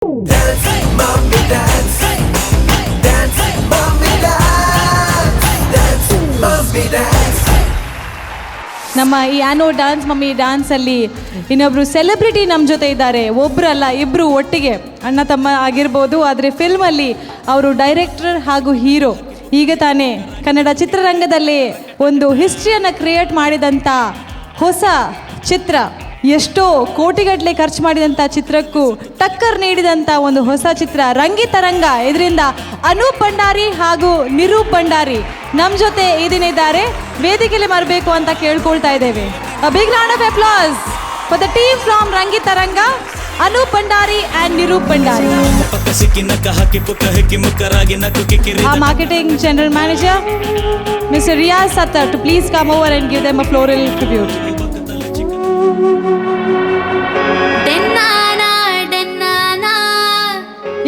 Dance, mommy, dance. Dance, mommy, dance. Dance, mommy, dance. ನಮ್ಮ ಈ ಆ್ಯನೋ dance mummy ಡ್ಯಾನ್ಸಲ್ಲಿ ಇನ್ನೊಬ್ಬರು celebrity ನಮ್ಮ ಜೊತೆ ಇದ್ದಾರೆ. ಒಬ್ಬರಲ್ಲ, ಇಬ್ಬರು ಒಟ್ಟಿಗೆ ಅಣ್ಣ ತಮ್ಮ ಆಗಿರ್ಬೋದು. ಆದರೆ ಫಿಲ್ಮಲ್ಲಿ ಅವರು ಡೈರೆಕ್ಟರ್ ಹಾಗೂ ಹೀರೋ. ಈಗ ತಾನೇ ಕನ್ನಡ ಚಿತ್ರರಂಗದಲ್ಲಿ ಒಂದು ಹಿಸ್ಟ್ರಿಯನ್ನು ಕ್ರಿಯೇಟ್ ಮಾಡಿದಂಥ ಹೊಸ ಚಿತ್ರ, ಎಷ್ಟೋ ಕೋಟಿಗಟ್ಟಲೆ ಖರ್ಚು ಮಾಡಿದಂಥ ಚಿತ್ರಕ್ಕೂ ಟಕ್ಕರ್ ನೀಡಿದಂಥ ಒಂದು ಹೊಸ ಚಿತ್ರ ರಂಗಿತರಂಗ. ಇದರಿಂದ ಅನೂಪ್ ಭಂಡಾರಿ ಹಾಗೂ ನಿರೂಪ್ ಭಂಡಾರಿ ನಮ್ಮ ಜೊತೆ ಈ ದಿನ ಇದ್ದಾರೆ. ವೇದಿಕೆಯಲ್ಲಿ ಬರಬೇಕು ಅಂತ ಕೇಳ್ಕೊಳ್ತಾ ಇದ್ದೇವೆ. A big round of applause for the team from Rangitaranga, Anoop Bhandari and Nirup Bhandari. Our marketing general manager Mr. Riyaz Sattar to please come over and give them a floral tribute.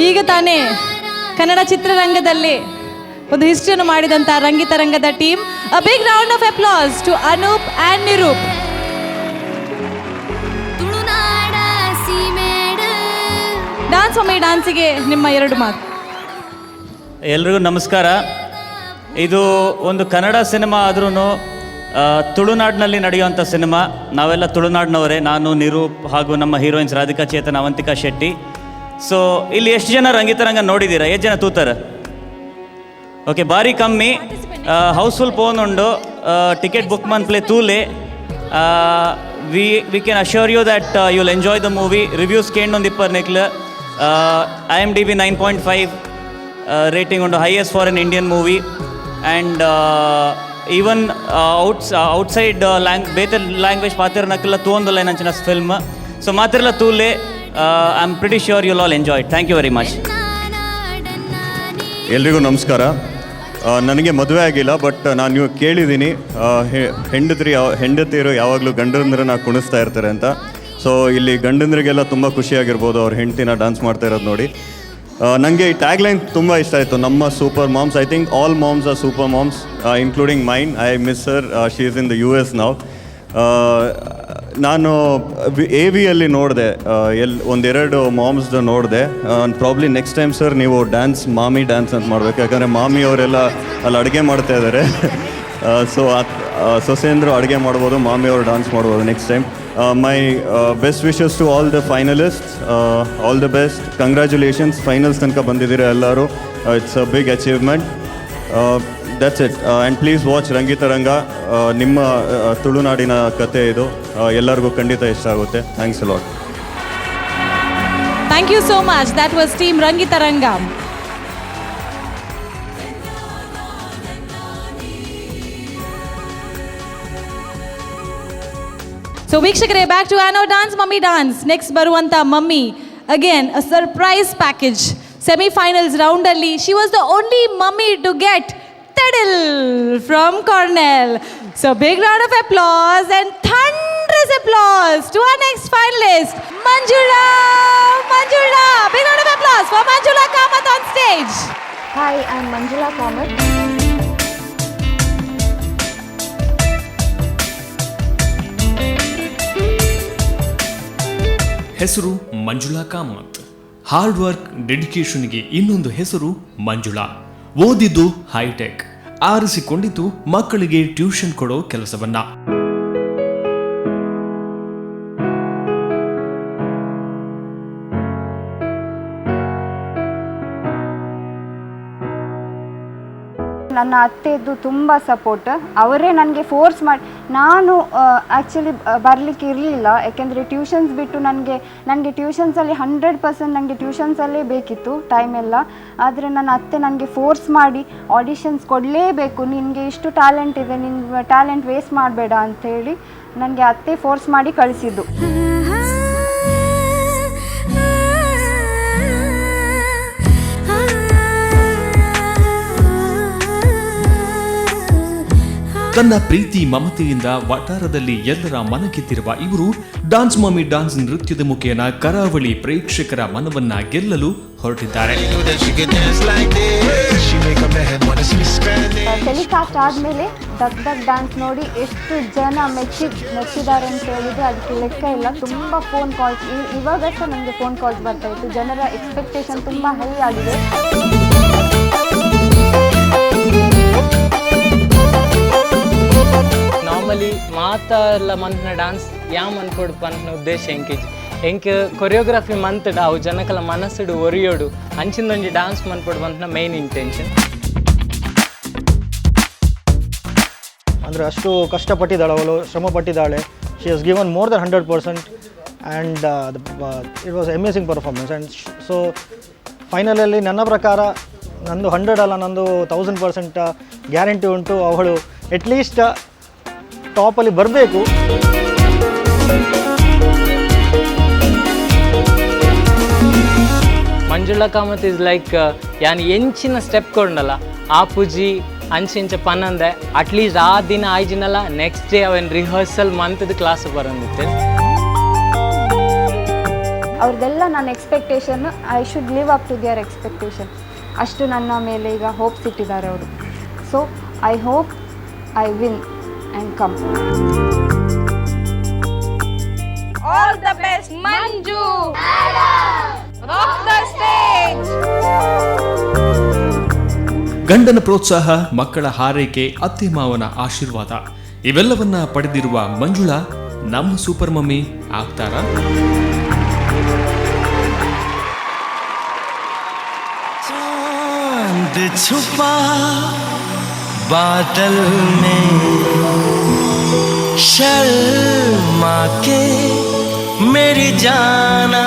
ಈಗ ತಾನೇ ಕನ್ನಡ ಚಿತ್ರರಂಗದಲ್ಲಿ ಒಂದು ಹಿಸ್ಟ್ರಿಯನ್ನು ಮಾಡಿದಂಥ ರಂಗಿತರಂಗದ team. A big round of applause to Anup and Nirup. Dance ಒಮ್ಮೆ ಡ್ಯಾನ್ಸಿಗೆ ನಿಮ್ಮ ಎರಡು ಮಾತು. ಎಲ್ರಿಗೂ ನಮಸ್ಕಾರ. ಇದು ಒಂದು ಕನ್ನಡ ಸಿನಿಮಾ ಆದ್ರೂ ತುಳುನಾಡಿನಲ್ಲಿ ನಡೆಯುವಂಥ ಸಿನಿಮಾ. ನಾವೆಲ್ಲ ತುಳುನಾಡಿನವರೇ, ನಾನು, ನಿರೂಪ್ ಹಾಗೂ ನಮ್ಮ ಹೀರೋಯಿನ್ಸ್ ರಾಧಿಕಾ ಚೇತನ್, ಅವಂತಿಕಾ ಶೆಟ್ಟಿ. ಸೊ ಇಲ್ಲಿ ಎಷ್ಟು ಜನ ರಂಗಿತರಂಗ ನೋಡಿದ್ದೀರಾ? ಎಷ್ಟು ಜನ ತೂತಾರೆ? ಓಕೆ, ಭಾರಿ ಕಮ್ಮಿ. ಹೌಸ್ಫುಲ್ ಫೋನ್ ಉಂಡು. ಟಿಕೆಟ್ ಬುಕ್ ಮನ್ಪ್ಲೆ ತೂಲೆ. We can assure you that you will enjoy the movie. Reviews ಕೇಂಡೊಂದು ಇಪ್ಪರ್ ನೆಕ್ಲು. IMDb 9.5 ರೇಟಿಂಗ್ ಉಂಡು, highest for an Indian movie. And even outside ಬೇತೆ ಲ್ಯಾಂಗ್ವೇಜ್ ಪಾತಿರ್ನಕ್ಕೆಲ್ಲ ತೂಂದಿಲ್ಲ ಏನಂಚಿನ ಫಿಲ್ಮ್. ಸೊ ಮಾತಿರಲ್ಲ ತೂಲೆ. I am pretty sure you all enjoy. Thank you very much. ಎಲ್ರಿಗೂ ನಮಸ್ಕಾರ. ನನಗೆ ಮದುವೆ ಆಗಿಲ್ಲ, ಬಟ್ ನಾನು ಕೇಳಿದ್ದೀನಿ ಹೆಂಡತಿಯರು ಯಾವಾಗಲೂ ಗಂಡಂದ್ರನ್ನ ಕುಣಿಸ್ತಾ ಇರ್ತಾರೆ ಅಂತ. ಸೊ ಇಲ್ಲಿ ಗಂಡಂದ್ರಿಗೆಲ್ಲ ತುಂಬ ಖುಷಿಯಾಗಿರ್ಬೋದು ಅವ್ರ ಹೆಂಡತಿನ ಡ್ಯಾನ್ಸ್ ಮಾಡ್ತಾ ಇರೋದು ನೋಡಿ. ನನಗೆ ಈ ಟ್ಯಾಗ್ಲೈನ್ ತುಂಬ ಇಷ್ಟ ಆಯಿತು. ನಮ್ಮ super moms. I think all moms are super moms, including mine. I miss her. She is in the US ನಾವು. ನಾನು AVಯಲ್ಲಿ ನೋಡಿದೆ, ಒಂದೆರಡು ಮಾಮ್ಸ್ದು ನೋಡಿದೆ. ಪ್ರಾಬ್ಲಿ ನೆಕ್ಸ್ಟ್ ಟೈಮ್ ಸರ್ ನೀವು ಡ್ಯಾನ್ಸ್ ಮಾಮಿ ಡ್ಯಾನ್ಸ್ ಅಂತ ಮಾಡಬೇಕು, ಯಾಕಂದರೆ ಮಾಮಿ ಅವರೆಲ್ಲ ಅಲ್ಲಿ ಅಡುಗೆ ಮಾಡ್ತಾ ಇದ್ದಾರೆ. ಸೊ ಸೊಸೇಂದ್ರು ಅಡುಗೆ ಮಾಡ್ಬೋದು, ಮಾಮಿ ಅವರು ಡ್ಯಾನ್ಸ್ ಮಾಡ್ಬೋದು next time. My best wishes to all the finalist. All the best. Congratulations, finals ತನಕ ಬಂದಿದ್ದೀರಾ ಎಲ್ಲರೂ. It's a big achievement. That's it. And please watch Rangitaranga. ನಿಮ್ಮ ತುಳುನಾಡಿನ ಕತೆ ಇದು. ಎಲ್ಲರಿಗೂ ಖಂಡಿತ ಇಷ್ಟ ಆಗುತ್ತೆ. Thanks a lot. Thank you so much. That was team Rangitaranga. So ವೀಕ್ಷಕರೇ, ಬ್ಯಾಕ್ ಟು ಆ್ಯನೋ ಡ್ಯಾನ್ಸ್ ಮಮ್ಮಿ ಡ್ಯಾನ್ಸ್. ನೆಕ್ಸ್ಟ್ ಬರುವಂಥ mummy again a surprise package. Semifinals ರೌಂಡಲ್ಲಿ she was the only mummy to get Tedil from Cornell. So big round of applause and thunderous applause to our next finalist, Manjula. Big round of applause for Manjula Kamath on stage. Hi, I'm Manjula Kamath. ಹೆಸರು Manjula Kamath. Hard work, ಡೆಡಿಕೇಶನ್ಗೆ ಇನ್ನೊಂದು ಹೆಸರು ಮಂಜುಳಾ. ಓದಿದ್ದು high tech, ಆರಿಸಿಕೊಂಡಿದ್ದು ಮಕ್ಕಳಿಗೆ tuition ಕೊಡೋ ಕೆಲಸವನ್ನ. ನನ್ನ ಅತ್ತೆದು ತುಂಬ support. ಅವರೇ ನನಗೆ ಫೋರ್ಸ್ ಮಾಡಿ, ನಾನು ಆ್ಯಕ್ಚುಲಿ ಬರಲಿಕ್ಕೆ ಇರಲಿಲ್ಲ, ಯಾಕೆಂದರೆ ಟ್ಯೂಷನ್ಸ್ ಬಿಟ್ಟು ನನಗೆ ಟ್ಯೂಷನ್ಸಲ್ಲಿ 100% ನನಗೆ ಟ್ಯೂಷನ್ಸಲ್ಲೇ ಬೇಕಿತ್ತು ಟೈಮ್ ಎಲ್ಲ. ಆದರೆ ನನ್ನ ಅತ್ತೆ ನನಗೆ ಫೋರ್ಸ್ ಮಾಡಿ ಆಡಿಷನ್ಸ್ ಕೊಡಲೇಬೇಕು, ನಿನಗೆ ಇಷ್ಟು ಟ್ಯಾಲೆಂಟ್ ಇದೆ, ನಿನ್ನ ಟ್ಯಾಲೆಂಟ್ ವೇಸ್ಟ್ ಮಾಡಬೇಡ ಅಂಥೇಳಿ ನನಗೆ ಅತ್ತೆ ಫೋರ್ಸ್ ಮಾಡಿ ಕಳಿಸಿದ್ದು. ತನ್ನ ಪ್ರೀತಿ ಮಮತೆಯಿಂದ ವಟಾರದಲ್ಲಿ ಎಲ್ಲರ ಮನಗೆದ್ದಿರುವ ಇವರು ಡಾನ್ಸ್ ಮಾಮಿ ಡಾನ್ಸ್ ನೃತ್ಯದ ಮುಖೇನ ಕರಾವಳಿ ಪ್ರೇಕ್ಷಕರ ಮನವನ್ನ ಗೆಲ್ಲಲು ಹೊರಟಿದ್ದಾರೆ. ಟೆಲಿಕಾಸ್ಟ್ ಆದಮೇಲೆ ದಗ್ ದಗ್ ಡ್ಯಾನ್ಸ್ ನೋಡಿ ಎಷ್ಟು ಜನ ಮೆಚ್ಚಿದ್ದಾರೆ ಅಂತ ಹೇಳಿದ್ರೆ ಅದಕ್ಕೆ ಲೆಕ್ಕ ಇಲ್ಲ. ತುಂಬ ಫೋನ್ ಕಾಲ್ಸ್, ಇವಾಗ ಸಹ ನನಗೆ ಫೋನ್ ಕಾಲ್ಸ್ ಬರ್ತಾ ಇತ್ತು. ಜನರ ಎಕ್ಸ್ಪೆಕ್ಟೇಷನ್ ತುಂಬ ಹೈ ಆಗಿದೆ. ನಾರ್ಮಲಿ ಮಾತೆಲ್ಲ ಮಂತ್ನ ಡ್ಯಾನ್ಸ್ ಯಾ ಮನ್ಕೊಡು ಪಂತ್ನ ಉದ್ದೇಶ ಎಂಕೆ ಕೊರಿಯೋಗ್ರಫಿ ಮಂತಡ ಅವು ಜನಕಲ ಮನಸ್ಸುಡು ಒರಿಯೋಡು ಅಂಚಿಂದೊಂಜಿ ಡ್ಯಾನ್ಸ್ ಮನ್ಪೊಡು ಪಂತ್ನ ಮೇನ್ ಇಂಟೆನ್ಷನ್. ಅಂದರೆ ಅಷ್ಟು ಕಷ್ಟಪಟ್ಟಿದ್ದಾಳೆ, ಅವಳು ಶ್ರಮ ಪಟ್ಟಿದ್ದಾಳೆ. She has given more than 100% and it was amazing performance. And so ಫೈನಲಲ್ಲಿ ನನ್ನ ಪ್ರಕಾರ ನಂದು 100 ಅಲ್ಲ, ನಂದು 1000% ಗ್ಯಾರಂಟಿ ಉಂಟು. ಅವಳು ಅಟ್ಲೀಸ್ಟ್ ಟಾಪಲ್ಲಿ ಬರಬೇಕು. ಮಂಜುಳಾ ಕಾಮತ್ ಇಸ್ ಲೈಕ್ ಯಾನ್ ಎಂಚಿನ ಸ್ಟೆಪ್ ಕೊಂಡಲ್ಲ ಆ ಪೂಜಿ ಅಂಚಿಂಚ ಪನ್ನಂದೆ ಅಟ್ಲೀಸ್ಟ್ ಆ ದಿನ ಆಯ್ಜಿನಲ್ಲ ನೆಕ್ಸ್ಟ್ ಡೇ ಅವನ್ ರಿಹರ್ಸಲ್ ಮಂತದ ಕ್ಲಾಸ್ ಬರಂದಿತ್ತೆ. ಅವ್ರದ್ದೆಲ್ಲ ನನ್ನ expectation, I should live up to their expectation. ಅಷ್ಟು ನನ್ನ ಮೇಲೆ ಈಗ ಹೋಪ್ಸ್ ಇಟ್ಟಿದ್ದಾರೆ ಅವರು. So I hope I win and come. All the best, Manju! Rock the stage! ಗಂಡನ ಪ್ರೋತ್ಸಾಹ, ಮಕ್ಕಳ ಹಾರೈಕೆ, ಅತ್ತೆ ಮಾವನ ಆಶೀರ್ವಾದ ಇವೆಲ್ಲವನ್ನ ಪಡೆದಿರುವ ಮಂಜುಳಾ ನಮ್ಮ ಸೂಪರ್ ಮಮ್ಮಿ ಆಗ್ತಾರ? चांद छुपा बादल में शर्मा के मेरी जाना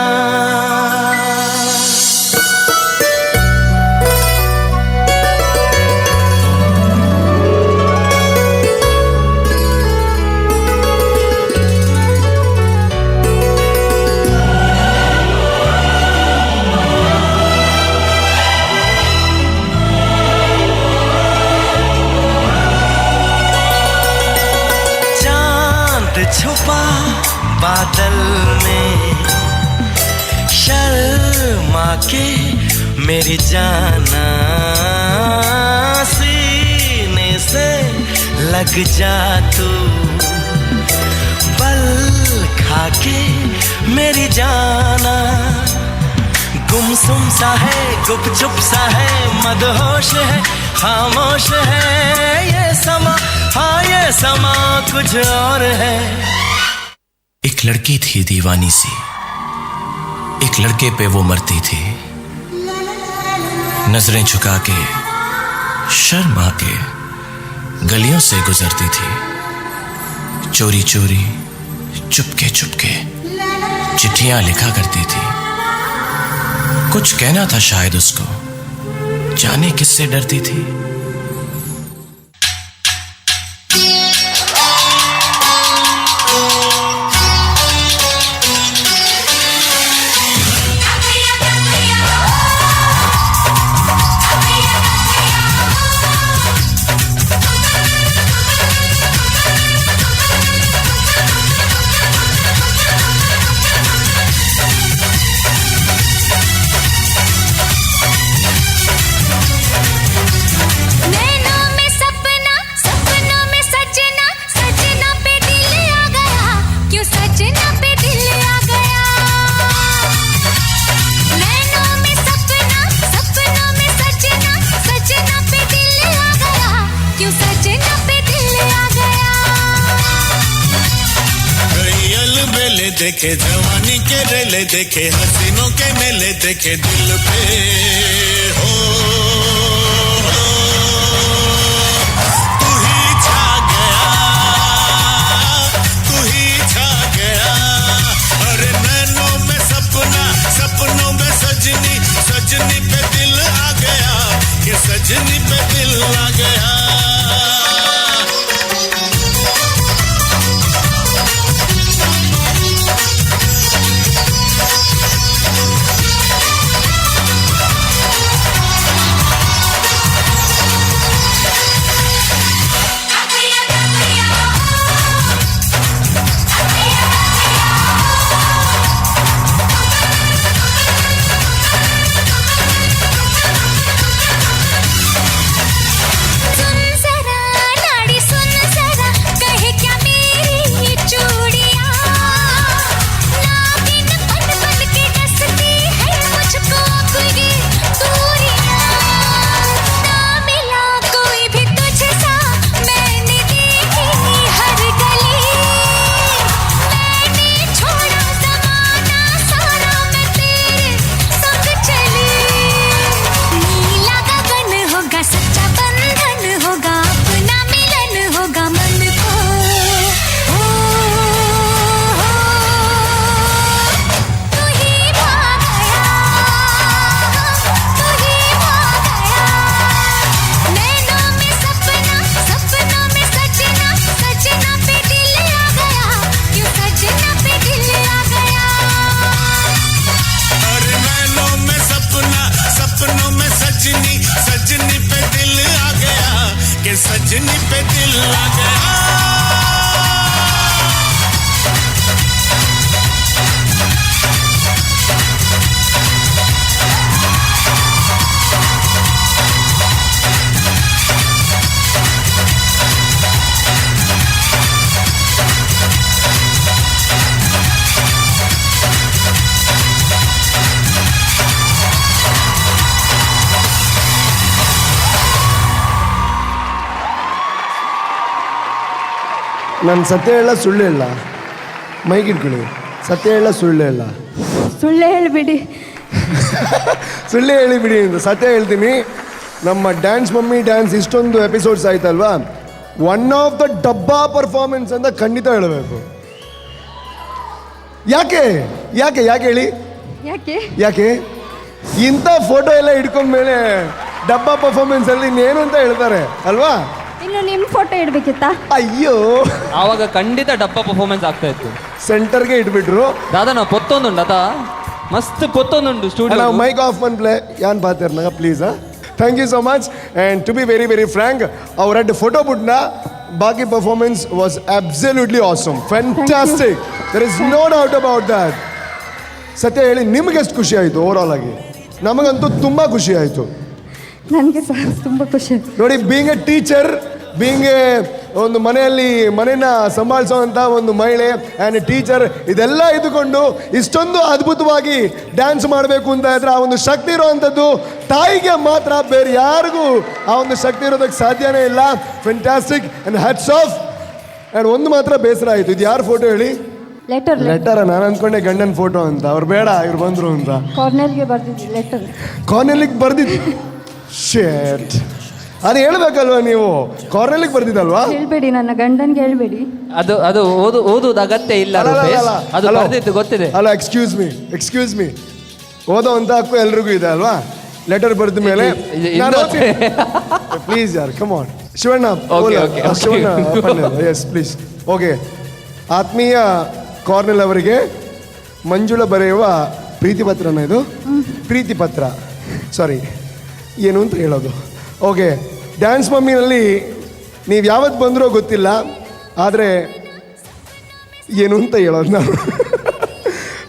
छुपा बादल में शर्मा के मेरी जाना सीने से लग जा तू बल खा के मेरी जाना गुमसुम सा है गुपचुप सा है मदहोश है खामोश है ये समा हाँ ये समा कुछ और है। एक लड़की थी दीवानी सी, एक लड़के पे वो मरती थी, नजरें झुका के शर्मा के गलियों से गुजरती थी, चोरी चोरी चुपके चुपके चिट्ठियां लिखा करती थी। कुछ कहना था शायद उसको, जाने किससे डरती थी। देखे जवानी के रेले देखे हसीनों के मेले देखे दिल पे हो तू ही छा गया अरे नैनों में सपना सपनों में सजनी सजनी पे दिल आ गया ये सजनी पे दिल आ गया। सजनी सजनी पे दिल आ गया कि सजनी पे दिल आ गया ನಾನು ಸತ್ಯ ಹೇಳ ಸುಳ್ಳು ಹೇಳ ಮೈಗಿಟ್ಕೊಳ್ಳಿ ಸತ್ಯ ಹೇಳ ಸುಳ್ಳು ಹೇಳ ಸುಳ್ಳೇ ಹೇಳಿಬಿಡಿ. ಸುಳ್ಳು ಹೇಳಿಬಿಡಿ ಅಂತ ಸತ್ಯ ಹೇಳ್ತೀನಿ. ನಮ್ಮ ಡ್ಯಾನ್ಸ್ ಮಮ್ಮಿ ಡ್ಯಾನ್ಸ್ ಇಷ್ಟೊಂದು ಎಪಿಸೋಡ್ಸ್ ಆಯ್ತಲ್ವಾ, ಒನ್ ಆಫ್ ದ ಡಬ್ಬಾ ಪರ್ಫಾರ್ಮೆನ್ಸ್ ಅಂತ ಖಂಡಿತ ಹೇಳಬೇಕು. ಯಾಕೆ ಯಾಕೆ ಯಾಕೆ ಹೇಳಿ ಯಾಕೆ ಯಾಕೆ ಇಂಥ ಫೋಟೋ ಎಲ್ಲ ಹಿಡ್ಕೊಂಡ್ಮೇಲೆ ಡಬ್ಬಾ ಪರ್ಫಾರ್ಮೆನ್ಸಲ್ಲಿ ಇನ್ನೇನು ಅಂತ ಹೇಳ್ತಾರೆ ಅಲ್ವಾ? ಇನ್ನು ನಿಮ್ಮ ಫೋಟೋ ಇಡಬೇಕಿತ್ತಾ? ಅಯ್ಯೋ, ಆವಾಗ ಖಂಡಿತ ಡಬ್ಬ ಪರ್ಫಾರ್ಮೆನ್ಸ್ ಆಗ್ತಾ ಇತ್ತು. ಸೆಂಟರ್ಗೆ ಇಟ್ಬಿಟ್ರು. ದಾದಾ ನಾವು ಪೊತ್ತೊಂದುಂಡು ಅದ ಮಸ್ತ್ ಪೊತ್ತೊಂದುಂಡು ಸ್ಟುಡಿಯೋ. ನಾವು ಮೈಕ್ ಆಫ್ ಮನ್ ಪ್ಲೇ ಯಾನ್ ಪಾತಿರ್ನಾಗ please. Thank you so much. And to be very very frank, ಅವ್ರ ಫೋಟೋ ಬಿಟ್ನ ಬಾಕಿ performance was absolutely awesome, fantastic. There is no doubt about that. ಸತ್ಯ ಹೇಳಿ, ನಿಮ್ಗೆ ಎಷ್ಟು ಖುಷಿ ಆಯಿತು ಓವರಾಲ್ ಆಗಿ? ನಮಗಂತೂ ತುಂಬ ಖುಷಿ ಆಯಿತು. ನನಗೆ ಸಹ ತುಂಬ ಖುಷಿ. ನೋಡಿ, being A teacher, being A ಒಂದು ಮನೆನ ಸಂಭಾಳಿಸೋವಂಥ ಒಂದು ಮಹಿಳೆ ಆ್ಯಂಡ್ ಎ ಟೀಚರ್, ಇದೆಲ್ಲ ಇದ್ದುಕೊಂಡು ಇಷ್ಟೊಂದು ಅದ್ಭುತವಾಗಿ ಡ್ಯಾನ್ಸ್ ಮಾಡಬೇಕು ಅಂತ ಇದ್ರೆ ಆ ಒಂದು ಶಕ್ತಿ ಇರೋವಂಥದ್ದು ತಾಯಿಗೆ ಮಾತ್ರ, ಬೇರೆ ಯಾರಿಗೂ ಆ ಒಂದು ಶಕ್ತಿ ಇರೋದಕ್ಕೆ ಸಾಧ್ಯನೇ ಇಲ್ಲ. Fantastic and hats off. And ಒಂದು ಮಾತ್ರ ಬೇಸರ ಆಯಿತು, ಇದು ಯಾರು ಫೋಟೋ ಹೇಳಿ? ಲೆಟರ್. ನಾನು ಅಂದ್ಕೊಂಡೆ ಗಂಡನ ಫೋಟೋ ಅಂತ, ಅವ್ರು ಬೇಡ ಇವ್ರು ಬಂದರು ಅಂತ. ಕಾರ್ನರ್ಗೆ ಬರ್ದಿದ್ವಿ ಲೆಟರ್. ಕಾರ್ನರ್ಲಿಗೆ ಬರ್ದಿದ್ದು ಶೇಟ್, ಅದು ಹೇಳ್ಬೇಕಲ್ವಾ ನೀವು? ಕಾರ್ನರ್ಲಿಗೆ ಬರ್ದಿದ್ದಲ್ವಾ? ಹೇಳ್ಬೇಡಿ, ನನ್ನ ಗಂಡನ್ಗೆ ಹೇಳ್ಬೇಡಿ. ಅದು ಓದುವುದು ಅಗತ್ಯ ಇಲ್ಲ. ಅದು ಬರ್ದಿತ್ತು ಗೊತ್ತಿದೆ. ಅಲ್ಲ, ಎಕ್ಸ್ಕ್ಯೂಸ್ ಮೀ, ಓದೋ ಅಂತ ಹಕ್ಕು ಎಲ್ರಿಗೂ ಇದೆ ಅಲ್ವಾ? ಲೆಟರ್ ಬರೆದ ಮೇಲೆ ಪ್ಲೀಸ್ ಯಾರ್, come on. Shivanna, yes please. Okay, ಆತ್ಮೀಯ ಕಾರ್ನೆಲ್ ಅವರಿಗೆ ಮಂಜುಳ ಬರೆಯುವ ಪ್ರೀತಿ ಪತ್ರನ ಇದು? ಪ್ರೀತಿ ಪತ್ರ, ಸಾರಿ, ಏನು ಅಂತ ಹೇಳೋದು. ಓಕೆ, ಡ್ಯಾನ್ಸ್ ಮಮ್ಮಿನಲ್ಲಿ ನೀವು ಯಾವತ್ತು ಬಂದರೂ ಗೊತ್ತಿಲ್ಲ, ಆದರೆ ಏನು ಅಂತ ಹೇಳೋದು ನಾನು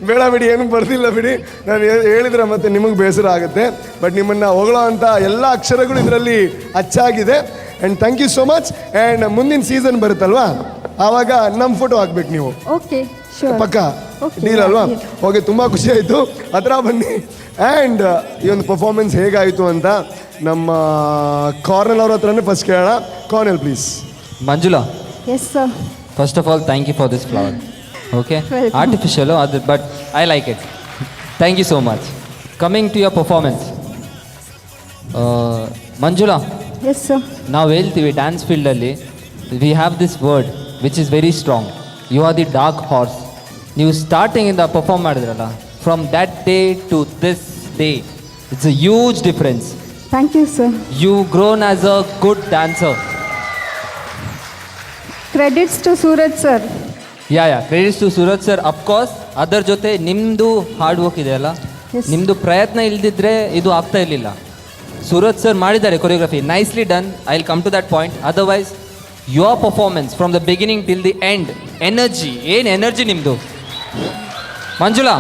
ಬೇಡ ಬಿಡಿ, ಏನು ಬರ್ದಿಲ್ಲ ಬಿಡಿ. ನಾನು ಹೇಳಿದರೆ ಮತ್ತೆ ನಿಮಗೆ ಬೇಸರ ಆಗುತ್ತೆ. ಬಟ್ ನಿಮ್ಮನ್ನು ಹೊಗಳೋ ಅಂಥ ಎಲ್ಲ ಅಕ್ಷರಗಳು ಇದರಲ್ಲಿ ಅಚ್ಚಾಗಿದೆ. And thank you so much. And ಮುಂದಿನ ಸೀಸನ್ ಬರುತ್ತಲ್ವಾ, ಆವಾಗ ನಮ್ಮ ಫೋಟೋ ಹಾಕ್ಬೇಕು ನೀವು. ಓಕೆ, ಶೂರ್, ಪಕ್ಕ ಡೀಲ್ ಅಲ್ವಾ? ಓಕೆ, ತುಂಬ ಖುಷಿ ಆಯಿತು. ಹತ್ರ ಬನ್ನಿ. ಆ್ಯಂಡ್ ಈ ಒಂದು ಪರ್ಫಾರ್ಮೆನ್ಸ್ ಹೇಗಾಯಿತು ಅಂತ ನಮ್ಮ ಕಾರ್ನೆಲ್ ಅವ್ರ ಹತ್ರನೇ ಫಸ್ಟ್ ಕೇಳೋಣ. Cornell please. Manjula, yes sir. First of all thank you for this flower. Okay, Welcome. Artificial ಅದು, but I like it. Thank you so much. Coming to your performance, Manjula, yes sir. ನಾವು ಹೇಳ್ತೀವಿ dance ಫೀಲ್ಡಲ್ಲಿ we have this word which is very strong. You are the dark horse. ನೀವು ಸ್ಟಾರ್ಟಿಂಗಿಂದ perform ಮಾಡಿದ್ರಲ್ಲ, from that day to this day, it's a huge difference. Thank you sir. You grown as a good dancer. Credits to Suraj sir. Yeah credits to Suraj sir, of course. ಅದರ ಜೊತೆ ನಿಮ್ಮದು hard work ಇದೆ ಅಲ್ಲ, ನಿಮ್ಮದು ಪ್ರಯತ್ನ ಇಲ್ದಿದ್ರೆ ಇದು ಆಗ್ತಾ ಇರಲಿಲ್ಲ. ಸೂರಜ್ ಸರ್ ಮಾಡಿದ್ದಾರೆ choreography, nicely done. I will come to that point. Otherwise your performance from the beginning till the end, energy, ಏನು ಎನರ್ಜಿ ನಿಮ್ಮದು. ಮಂಜುಳಾ,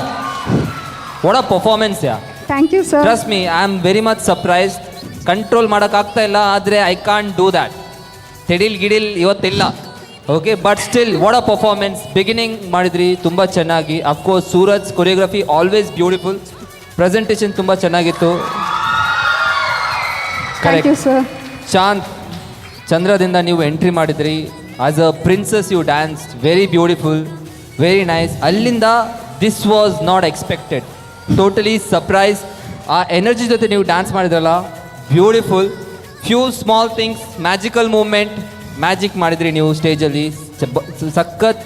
ವಾಟ್ ಅ ಪರ್ಫಾರ್ಮೆನ್ಸ್ ಯಾ. Thank you sir. Trust me, I am very much surprised. Control ಮಾಡೋಕ್ಕಾಗ್ತಾ ಇಲ್ಲ, ಆದರೆ I can't do that. ಗಿಡಿಲ್ ಇವತ್ತಿಲ್ಲ. Okay, but still what a performance. Beginning ಮಾಡಿದ್ರಿ ತುಂಬ ಚೆನ್ನಾಗಿ. Of course Suraj choreography always beautiful. Presentation ತುಂಬ ಚೆನ್ನಾಗಿತ್ತು. Thank you sir. ಶಾಂತ್, ಚಂದ್ರದಿಂದ ನೀವು ಎಂಟ್ರಿ ಮಾಡಿದ್ರಿ. As a princess you dance very beautiful, very nice. ಅಲ್ಲಿಂದ this was not expected, totally surprise. ಆ ಎನರ್ಜಿ ಜೊತೆ ನೀವು ಡ್ಯಾನ್ಸ್ ಮಾಡಿದ್ರಲ್ಲ, beautiful. Few small things, magical moment, magic ಮಾಡಿದ್ರಿ ನೀವು ಸ್ಟೇಜಲ್ಲಿ. ಸಖತ್,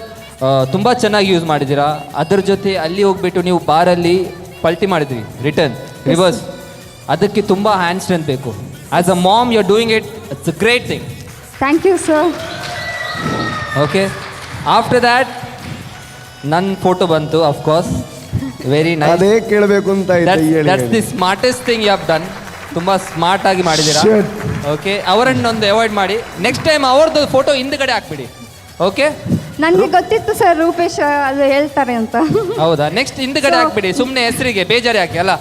ತುಂಬ ಚೆನ್ನಾಗಿ ಯೂಸ್ ಮಾಡಿದ್ದೀರಾ. ಅದರ ಜೊತೆ ಅಲ್ಲಿ ಹೋಗ್ಬಿಟ್ಟು ನೀವು ಬಾರಲ್ಲಿ ಪಲ್ಟಿ ಮಾಡಿದ್ರಿ, ರಿವರ್ಸ್. ಅದಕ್ಕೆ ತುಂಬ ಹ್ಯಾಂಡ್ ಸ್ಟ್ರೆಂತ್ ಬೇಕು. As a mom you are doing it, it's a great thing. Thank you sir. Okay, after that ನನ್ನ ಫೋಟೋ ಬಂತು. Of course very nice. ಅದೇ ಕೇಳಬೇಕು ಅಂತ that's the smartest thing you have done. ತುಂಬ smart ಆಗಿ ಮಾಡಿದ್ದೀರಾ. Shit. Okay, ಅವರನ್ನೊಂದು avoid ಮಾಡಿ. ನೆಕ್ಸ್ಟ್ ಟೈಮ್ ಅವ್ರದ್ದು ಫೋಟೋ ಹಿಂದ್ಗಡೆ ಹಾಕ್ಬಿಡಿ. ಓಕೆ, ನನಗೆ ಗೊತ್ತಿತ್ತು ಸರ್ ರೂಪೇಶ್ ಅದು ಹೇಳ್ತಾರೆ ಅಂತ. ಹೌದಾ? ನೆಕ್ಸ್ಟ್ ಹಿಂದ್ಗಡೆ ಹಾಕ್ಬಿಡಿ, ಸುಮ್ಮನೆ ಹೆಸರಿಗೆ ಬೇಜಾರು ಯಾಕೆ ಅಲ್ಲ.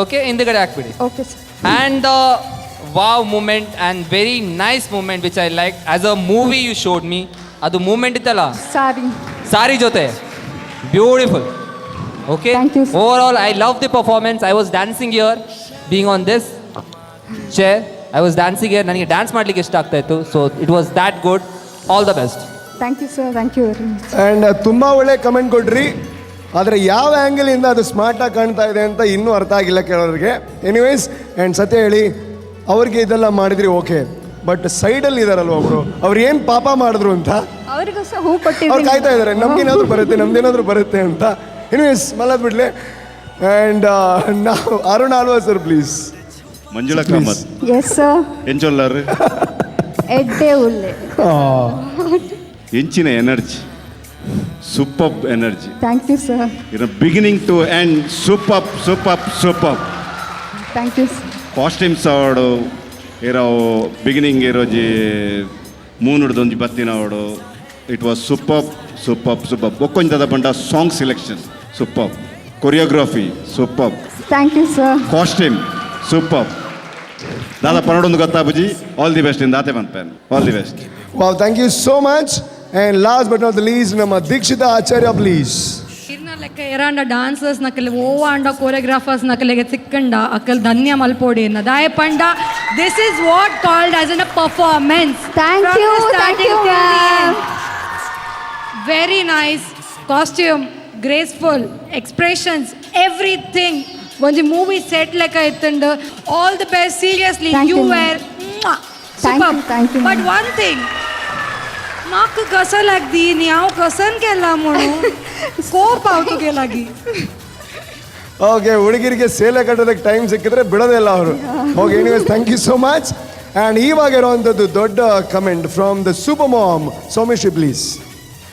ಓಕೆ, ಹಿಂದ್ಗಡೆ ಹಾಕ್ಬಿಡಿ. Okay sir. And the wow moment and very nice moment which I liked as a movie you showed me. ಅದು ಮೂಮೆಂಟ್ ಇತ್ತಲ್ಲ ಸಾರಿ. ಸಾರಿ ಜೊತೆ, beautiful. Okay, Thank you, sir. overall I love the performance. I was dancing here, being on this chair. I was dancing here. ನನಗೆ dance ಮಾಡ್ಲಿಕ್ಕೆ ಇಷ್ಟ ಆಗ್ತಾ ಇತ್ತು. So it was that good. All the best. Thank you sir, thank you very much. And ತುಂಬ ಒಳ್ಳೆ comment ಕೊಡ್ರಿ, ಆದರೆ ಯಾವ ಆ್ಯಂಗಲಿಂದ ಅದು ಸ್ಮಾರ್ಟಾಗಿ ಕಾಣ್ತಾ ಇದೆ ಅಂತ ಇನ್ನೂ ಅರ್ಥ ಆಗಿಲ್ಲ ಕೆಲವರಿಗೆ. ಎನಿವೇಸ್, ಆ್ಯಂಡ್ ಸತ್ಯ ಹೇಳಿ, ಅವ್ರಿಗೆ ಇದೆಲ್ಲ ಮಾಡಿದ್ರಿ ಓಕೆ, ಬಟ್ ಸೈಡಲ್ಲಿ ಇದಾರಲ್ವ ಒಬ್ರು, ಅವ್ರು ಏನು ಪಾಪ ಮಾಡಿದ್ರು ಅಂತ ಅವರಿಗೂ ಸಹ ಹೂ ಅವ್ರು ಕೊಟ್ಟಿದ್ದೀನಿ. ಕಾಯ್ತಾ ಇದ್ದಾರೆ, ನಮ್ಗೇನಾದರೂ ಬರುತ್ತೆ, ನಮ್ದೇನಾದರೂ ಬರುತ್ತೆ ಅಂತ. ಎನಿವೇಸ್, ಮಲ್ಲದ್ ಬಿಡ್ಲೆ. ಆ್ಯಂಡ್ ನಾವು Arun Alva sir please. Manjula Kamath yes sir. ಎಂಚೊಲ್ಲಾರು ಎಡ್ಡೆ ಉಲ್ಲೆ. ಎಂಚಿನ energy, super energy. Thank you sir. Beginning to end super super super. Thank you sir. Costumes ಆವಡು ಇರೋ ಬಿಗಿನಿಂಗ್ ಇರೋಜಿ ಮೂನುಡ್ದೊಂಜಿ ಬತ್ತಿನವಡು. It was super super super. ಬೊಕ್ಕೊಂಜದ ಬಂಡ song selection super, choreography super, thank you sir. Costume super. ದಾದಾ ಪನ್ನಡೊಂದು ಗೊತ್ತಾಬುಜಿ. ಆಲ್ ದಿ ಬೆಸ್ಟ್ ಇನ್ ದಾತೆ ಪನ್ಪೆನ್. All the best. Wow, thank you so much. And last but not the least, ನಮ್ಮ ದೀಕ್ಷಿತಾ ಆಚಾರ್ಯ please. ಇರ್ನ ಲೆಕ್ಕ ಎರಾಂಡ ಡಾನ್ಸರ್ಸ್ ನಕಲಿ ಓವ ಅಂಡ ಕೋರಿಯೋಗ್ರಾಫರ್ಸ್ ನಕಲಿಗೆ ಸಿಕ್ಕಂಡ ಅಕ್ಕಲ್ ಧನ್ಯ ಮಲ್ಪೋಡಿ ಎನ್ನ ದಾಯ ಪಂಡ. This is what called as an a performance. Thank you, thank you ma'am. Very nice costume, graceful expressions, everything ಒಂಜಿ movie set ಲೆಕ್ಕ ಇತ್ತಂಡ್. All the best, seriously Thank you you, where Thank you, thank you, but ma'am. One thing, ನಾಲ್ಕು ಕಸಲ್ ಹಾಕ್ದೀನಿ, ಯಾವ ಕಸನ್ಗೆಲ್ಲ ಮಾಡೋಣ ಕೋಪ ಅವತುಗೆಲಾಗಿ. Okay, ಹುಡುಗಿರಿಗೆ ಸೇಲೆ ಕಟ್ಟೋದಕ್ಕೆ time ಸಿಕ್ಕಿದ್ರೆ ಬಿಡೋದೇ ಇಲ್ಲ ಅವರು. Okay, anyways, thank you so much. And ಇವಾಗ ಇರೋವಂಥದ್ದು ದೊಡ್ಡ comment from the super mom Soumyashree please.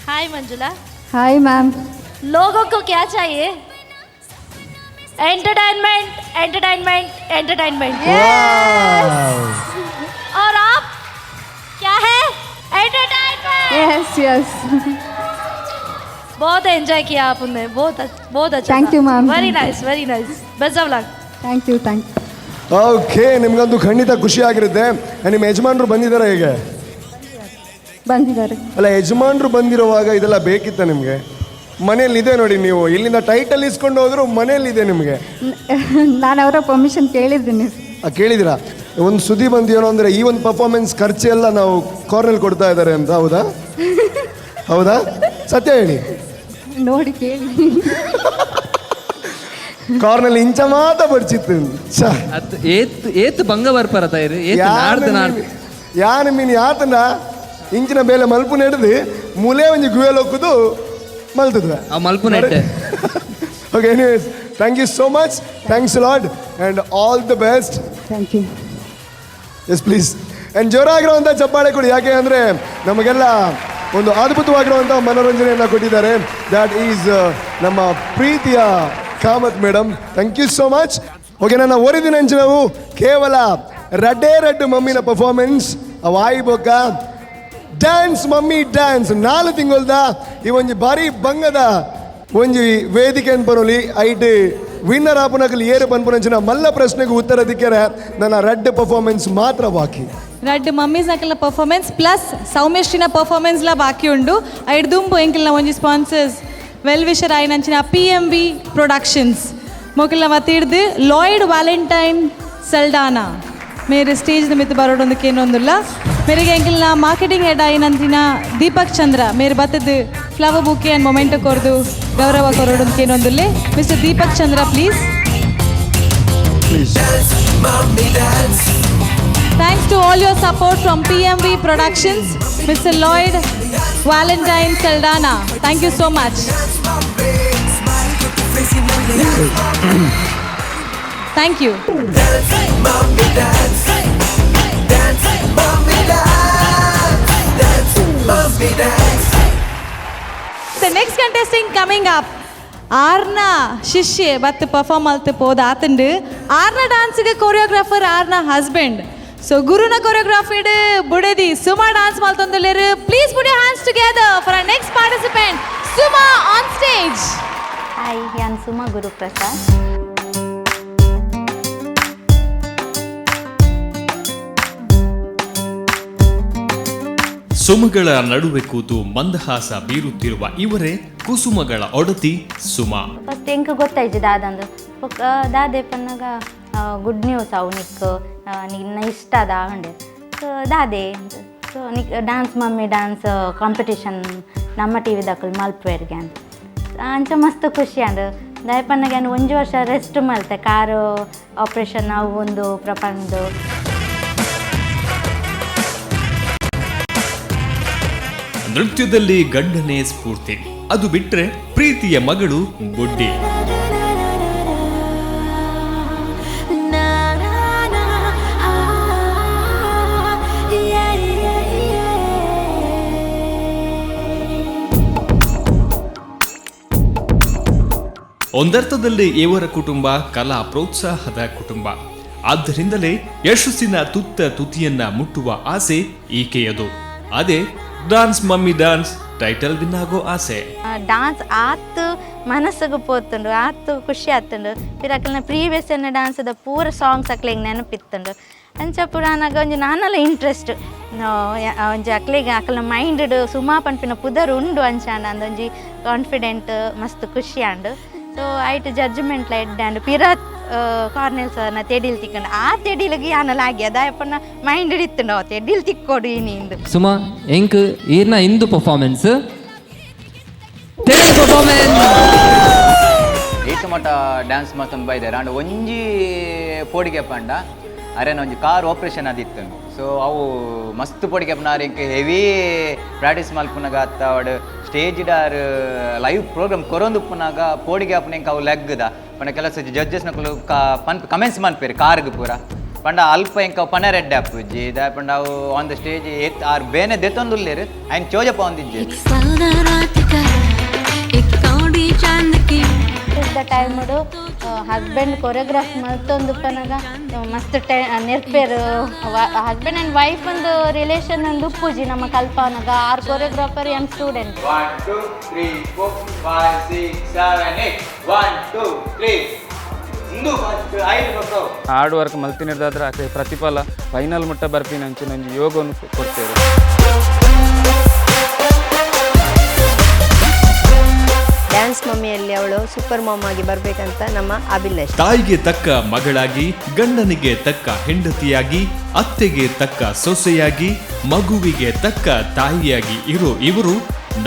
Hi Manjula. Hi ma'am. लोगों को क्या चाहिए? Entertainment, entertainment, entertainment. और आप क्या है? एंटरटेनमेंट. Yes yes. बहुत एंजॉय किया आपने, बहुत अच्छा. Thank you, ma'am. Very nice, very nice. Best of luck. Thank you, thank you. Okay, ನಿಮ್ಗಂತೂ ಖಂಡಿತ ಖುಷಿ ಆಗಿರುತ್ತೆ. ನಿಮ್ಮ ಯಜಮಾನರು ಬಂದಿದ್ದಾರೆ ಹೇಗೆ? ಬಂದಿದ್ದಾರೆ. ಅಲ್ಲ, ಯಜಮಾನರು ಬಂದಿರುವಾಗ ಇದೆಲ್ಲ ಬೇಕಿತ್ತ ನಿಮಗೆ? ಮನೇಲಿ ಇದೆ ನೋಡಿ, ನೀವು ಇಲ್ಲಿಂದ ಟೈಟಲ್ ಇಸ್ಕೊಂಡು ಹೋದ್ರು ಮನೇಲಿದೆ ನಿಮಗೆ. ನಾನು ಅವರ ಪರ್ಮಿಷನ್ ಕೇಳಿದ್ದೀನಿ. ಕೇಳಿದಿರಾ? ಒಂದು ಸುದ್ದಿ ಬಂದಿರೋ ಅಂದರೆ ಈ ಒಂದು ಪರ್ಫಾರ್ಮೆನ್ಸ್ ಖರ್ಚೆಲ್ಲ ನಾವು ಕಾರ್ನಲ್ಲಿ ಕೊಡ್ತಾ ಇದ್ದಾರೆ ಅಂತ. ಹೌದಾ? ಹೌದಾ? ಸತ್ಯ ಹೇಳಿ. ನೋಡಿ ಕೇಳಿ. ಕಾರ್ನಲ್ಲಿ ಇಂಚ ಮಾತ ಬಡ್ಚಿತ್ತು. ಏತ್ ಬಂಗ ಬರ್ಪರ ತೈರಿ ಯಾನ ಮೀನು ಯಾತನ ಇಂಚಿನ ಬೇಲೆ ಮಲ್ಪು ನೆಡ್ದು ಮುಲೆ ಒಂಜಿ ಗುವೆಲ್ ಹೋಗುದು ಮಲ್ತದ ಮಲ್ಪು ನೆಟ್ಟೆ. Okay, anyways, thank you so much. Thanks lot and all the best. Thank you. Yes please. And ಜೋರಾಗಿರುವಂಥ ಚಪ್ಪಾಳೆ ಕೊಡಿ, ಯಾಕೆ ಅಂದರೆ ನಮಗೆಲ್ಲ ಒಂದು ಅದ್ಭುತವಾಗಿರುವಂಥ ಮನೋರಂಜನೆಯನ್ನು ಕೊಟ್ಟಿದ್ದಾರೆ. ದ್ಯಾಟ್ ಈಸ್ ನಮ್ಮ ಪ್ರೀತಿಯ Kamath madam. Thank you so much. Okay, ನನ್ನ ಓರಿದಿನಂಚು ನಾವು ಕೇವಲ ರಡ್ಡು ಮಮ್ಮಿನ ಪರ್ಫಾರ್ಮೆನ್ಸ್ ವಾಯಿ ಬೊಕ್ಕ ಡ್ಯಾನ್ಸ್ ಮಮ್ಮಿ ಡ್ಯಾನ್ಸ್ 4 ತಿಂಗಳದ ಈ ಒಂಜಿ ಬಾರಿ ಬಂಗದ ಒಂಜಿ ವೇದಿಕೆ ಅನ್ಪನೊಲಿ ಐಟ್ ವಿನ್ನರ್ ಆಪನಕಲ್ಲಿ ಏರು ಪನ್ಪುನಂಚಿನ ಮಲ್ಲ ಪ್ರಶ್ನೆಗೆ ಉತ್ತರ ದಿಕ್ಕರೆ ನನ್ನ ರಡ್ಡು ಪರ್ಫಾರ್ಮೆನ್ಸ್ ಮಾತ್ರ ಬಾಕಿ. ರಡ್ಡು ಮಮ್ಮೀಸ್ ನಕಲ್ನ ಪರ್ಫಾರ್ಮೆನ್ಸ್ ಪ್ಲಸ್ ಸೌಮ್ಯಶ್ರೀನ ಪರ್ಫಾರ್ಮೆನ್ಸ್ಲ ಬಾಕಿ ಉಂಡು. ಐಡ್ ದುಂಪು ಎಂಕಿಲ್ನ ಒಂಜಿ ಸ್ಪಾನ್ಸರ್ಸ್ ವೆಲ್ ವಿಷರ್ ಆಯ್ನಂಚಿನ PMV ಪ್ರೊಡಕ್ಷನ್ಸ್ ಮೊಕಲ್ನ ಮತ್ತಿಡ್ದು ಲಾಯ್ಡ್ ವ್ಯಾಲೆಂಟೈನ್ ಸಲ್ಡಾನಾ ಮೇರೆ ಸ್ಟೇಜ್ ಮಿತ್ತು ಬರೋಡೊಂದಕ್ಕೆ ಏನೊಂದಿಲ್ಲ. ಮೇರೆಗೆ ಎಂಕಿಲ್ನ ಮಾರ್ಕೆಟಿಂಗ್ ಹೆಡ್ ಆಯ್ನಂಚಿನ ದೀಪಕ್ ಚಂದ್ರ ಮೇರೆ ಬತ್ತದ ಫ್ಲವರ್ ಬುಕೆ ಆ್ಯಂಡ್ ಮೊಮೆಂಟೋ ಕೊರ್ದು ಗೌರವ ಕೊರೋಡೊಂದಕ್ಕೆ ಏನೊಂದಿಲ್ಲ. Mister Deepak Chandra please. Thanks to all your support from PMV Productions, Mr. Lloyd Valentine Saldana. Thank you so much. Thank you. The next contestant coming up, ಆರ್ನ ಶಿಷ್ಯೆ ಬತ್ತು perform ಅಲ್ತು ಪೋದ ಆತಂಡು ಆರ್ನ ಡ್ಯಾನ್ಸ್ಗೆ ಕೊರಿಯೋಗ್ರಾಫರ್ ಆರ್ನ ಹಸ್ಬೆಂಡ್ ಸೊ ಗುರುನ ಕೊರಿಯೋಗ್ರಾಫಿಡ್ ಬುಡೆದಿ ಸುಮಾ ಡ್ಯಾನ್ಸ್ ಮಲ್ತೊಂದುಲ್ಲೆರು please put your hands together for our next participant Suma on stage. Hi, ನಾನು ಸುಮಾ ಗುರುಪ್ರಸಾದ್. ಸುಮಗಳ ನಡುವೆ ಕೂತು ಮಂದಹಾಸ ಬೀರುತ್ತಿರುವ ಇವರೇ ಕುಸುಮಗಳ ಒಡತಿ ಸುಮಾ. ಫಸ್ಟ್ ಎಂಕ್ ಗೊತ್ತಾಯ್ತು ದಾದಂದು ದಾದೆ ಪನ್ನಗ ಗುಡ್ ನ್ಯೂಸ್ ಅವು ನಿಕ್ ನಿನ್ನ ಇಷ್ಟ ಅದ ಹಂಡೆ ಸೊ ದಾದೆ ಸೊ ನಿಕ್ ಡ್ಯಾನ್ಸ್ ಮಮ್ಮಿ ಡ್ಯಾನ್ಸ್ ಕಾಂಪಿಟೇಷನ್ ನಮ್ಮ ಟಿ ವಿ ದಾಖಲು ಮಲ್ಪುವೆರ್ಗೆ ಅಂತ ಅಂಚ ಮಸ್ತ್ ಖುಷಿ ಅಂದು ದಾಯಪನ್ನಗೆ ಒಂಜು ವರ್ಷ ರೆಸ್ಟ್ ಮಲ್ತೆ ಕಾರು ಆಪ್ರೇಷನ್ ಅವು ಒಂದು ಪ್ರಪಂಚ. ನೃತ್ಯದಲ್ಲಿ ಗಂಡನೇ ಸ್ಫೂರ್ತಿ, ಅದು ಬಿಟ್ರೆ ಪ್ರೀತಿಯ ಮಗಳು ಬುಡ್ಡಿ. ಒಂದರ್ಥದಲ್ಲಿ ಇವರ ಕುಟುಂಬ ಕಲಾ ಪ್ರೋತ್ಸಾಹದ ಕುಟುಂಬ. ಆದ್ದರಿಂದಲೇ ಯಶಸ್ಸಿನ ತುದಿಯನ್ನ ಮುಟ್ಟುವ ಆಸೆ ಈಕೆಯದು. ಅದೇ dance mummy dance title win ಆಗೋ ಆಸೆ. ಡ್ಯಾನ್ಸ್ ಆತು ಮನಸ್ಸಿಗೆ ಪೋತುಂಡು ಆತು ಖುಷಿ ಆತುಂಡು ಪಿರಕಲ್ನ ಪ್ರೀವಿಯಸ್ ಎನ್ನ ಡ್ಯಾನ್ಸ್ದ ಪೂರ ಸಾಂಗ್ಸ್ ಅಕ್ಲೆಗೆ ನೆನಪಿತ್ತುಂಡು ಅಂಚ ಪುರಾನಾಗ ಒಂಜಿ ನಾನಲ್ಲ ಇಂಟ್ರೆಸ್ಟ್ ಒಂಜಿ ಅಕ್ಲೆಗೆ ಅಕಲ್ನ ಮೈಂಡ್ ಸುಮಾ ಪನ್ಪಿನ ಪುದರ್ ಉಂಡು ಅಂಚಾಂಡ ಅಂದೊಂಜಿ ಕಾನ್ಫಿಡೆಂಟ್ ಮಸ್ತ್ ಖುಷಿ ಆಂಡು. ಸೊ ಐಟ್ ಜಡ್ಜ್ಮೆಂಟ್ಲ ಎಡ್ಡಾಂಡು ಪಿರ ಕಾರ್ನೆಲ್ ಸರ್ನ ತೆಡಿಲ್ ತಿಕ್ಕೊಂಡು ಆ ತೆಡಿಲಿಗೆ ಯಾನಲ್ಲ ಆಗ್ಯದ ಅಪ್ಪನ ಮೈಂಡ್ ಇತ್ತು ನಾವು ತೆಡಿಲ್ ತಿಕ್ಕೊಡು ಈ ನಿಂದು. ಸುಮಾ ಎಂಕ್ ಈರ್ನ ಇಂದು ಪರ್ಫಾರ್ಮೆನ್ಸ್ ಏಟು ಮಟ್ಟ ಡ್ಯಾನ್ಸ್ ಮತ್ತೊಂದು ಬೈದಾರೆ ಅಂಡ್ ಒಂಜಿ ಪೋಡಿಗೆ ಪಂಡ ಅರೇನ ಒಂಜಿ ಕಾರ್ ಆಪ್ರೇಷನ್ ಆದಿತ್ತು. ಸೊ ಅವು ಮಸ್ತ್ ಪೋಡಿಗೆ ಪನಾರ ಇಂಕ ಹೆವಿ ಪ್ರಾಕ್ಟೀಸ್ ಮಲ್ಪುನಾಗ ಅತ್ತ ಅವಡು ಸ್ಟೇಜ್ ಡಾರ್ ಲೈವ್ ಪ್ರೋಗ್ರಾಮ್ ಕೊರೊಂದು ಪುನಾಗ ಪೋಡಿಗೆ ಅಪ್ಪನ ಇಂಕ ಅವು ಲೆಗ್ಗದ ಪಂಡ ಕೆಲಸ ಜಡ್ಜಸ್ನ ಕಮೆಂಟ್ಸ್ ಮನ್ಪೇರಿ ಕಾರ್ಗೆ ಪೂರ ಪಂಡ ಅಲ್ಪ ಇಂಕ ಪನ ರೆಡ್ ಅಪ್ಪುಜ್ಜಿ ದ ಪಂಡ ಅವು ಆನ್ ದ ಸ್ಟೇಜ್ ಆರ್ ಬೇನೆ ದೆತ್ತೊಂದುಲ್ಲೇರು ಆಯ್ನ ಚೋಜಪ್ಪ ಒಂದಿಜ್ಜಿ ಇದ್ದ ಟೈಮಡು ಹಸ್ಬೆಂಡ್ ಕೊರಿಯೋಗ್ರಾಫ್ ಮತ್ತೊಂದು ಪನಾಗ ಮಸ್ತ್ ನೆರ್ಪೇರು ಹಸ್ಬೆಂಡ್ ಆ್ಯಂಡ್ ವೈಫ್ ಒಂದು ರಿಲೇಷನ್ ಒಂದು ಉಪ್ಪುಜಿ ನಮ್ಮ ಕಲ್ಪನಾಗ R choreographer M student. 1 2 3 4 5 6 7 8 1 2 3 hard work ಮಲ್ತಿನಿರ್ದಾದ್ರೆ ಆಕೆ ಪ್ರತಿಫಲ ಫೈನಲ್ ಮುಟ್ಟ ಬರ್ತೀನಿ ಅಂಚೆ ನಂಗೆ ಯೋಗವನ್ನು ಕೊಡ್ತೇವೆ. ಡ್ಯಾನ್ಸ್ ಮಮ್ಮಿಯಲ್ಲಿ ಅವಳು ಸೂಪರ್ ಮಾಮ್ ಆಗಿ ಬರ್ಬೇಕಂತ ನಮ್ಮ ಅಭಿಲಾಷ್. ತಾಯಿಗೆ ತಕ್ಕ ಮಗಳಾಗಿ, ಗಂಡನಿಗೆ ತಕ್ಕ ಹೆಂಡತಿಯಾಗಿ, ಅತ್ತೆಗೆ ತಕ್ಕ ಸೊಸೆಯಾಗಿ, ಮಗುವಿಗೆ ತಕ್ಕ ತಾಯಿಯಾಗಿ ಇರೋ ಇವರು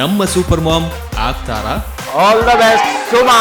ನಮ್ಮ ಸೂಪರ್ ಮಾಮ್ ಆಗ್ತಾರಾ? All the best Suma.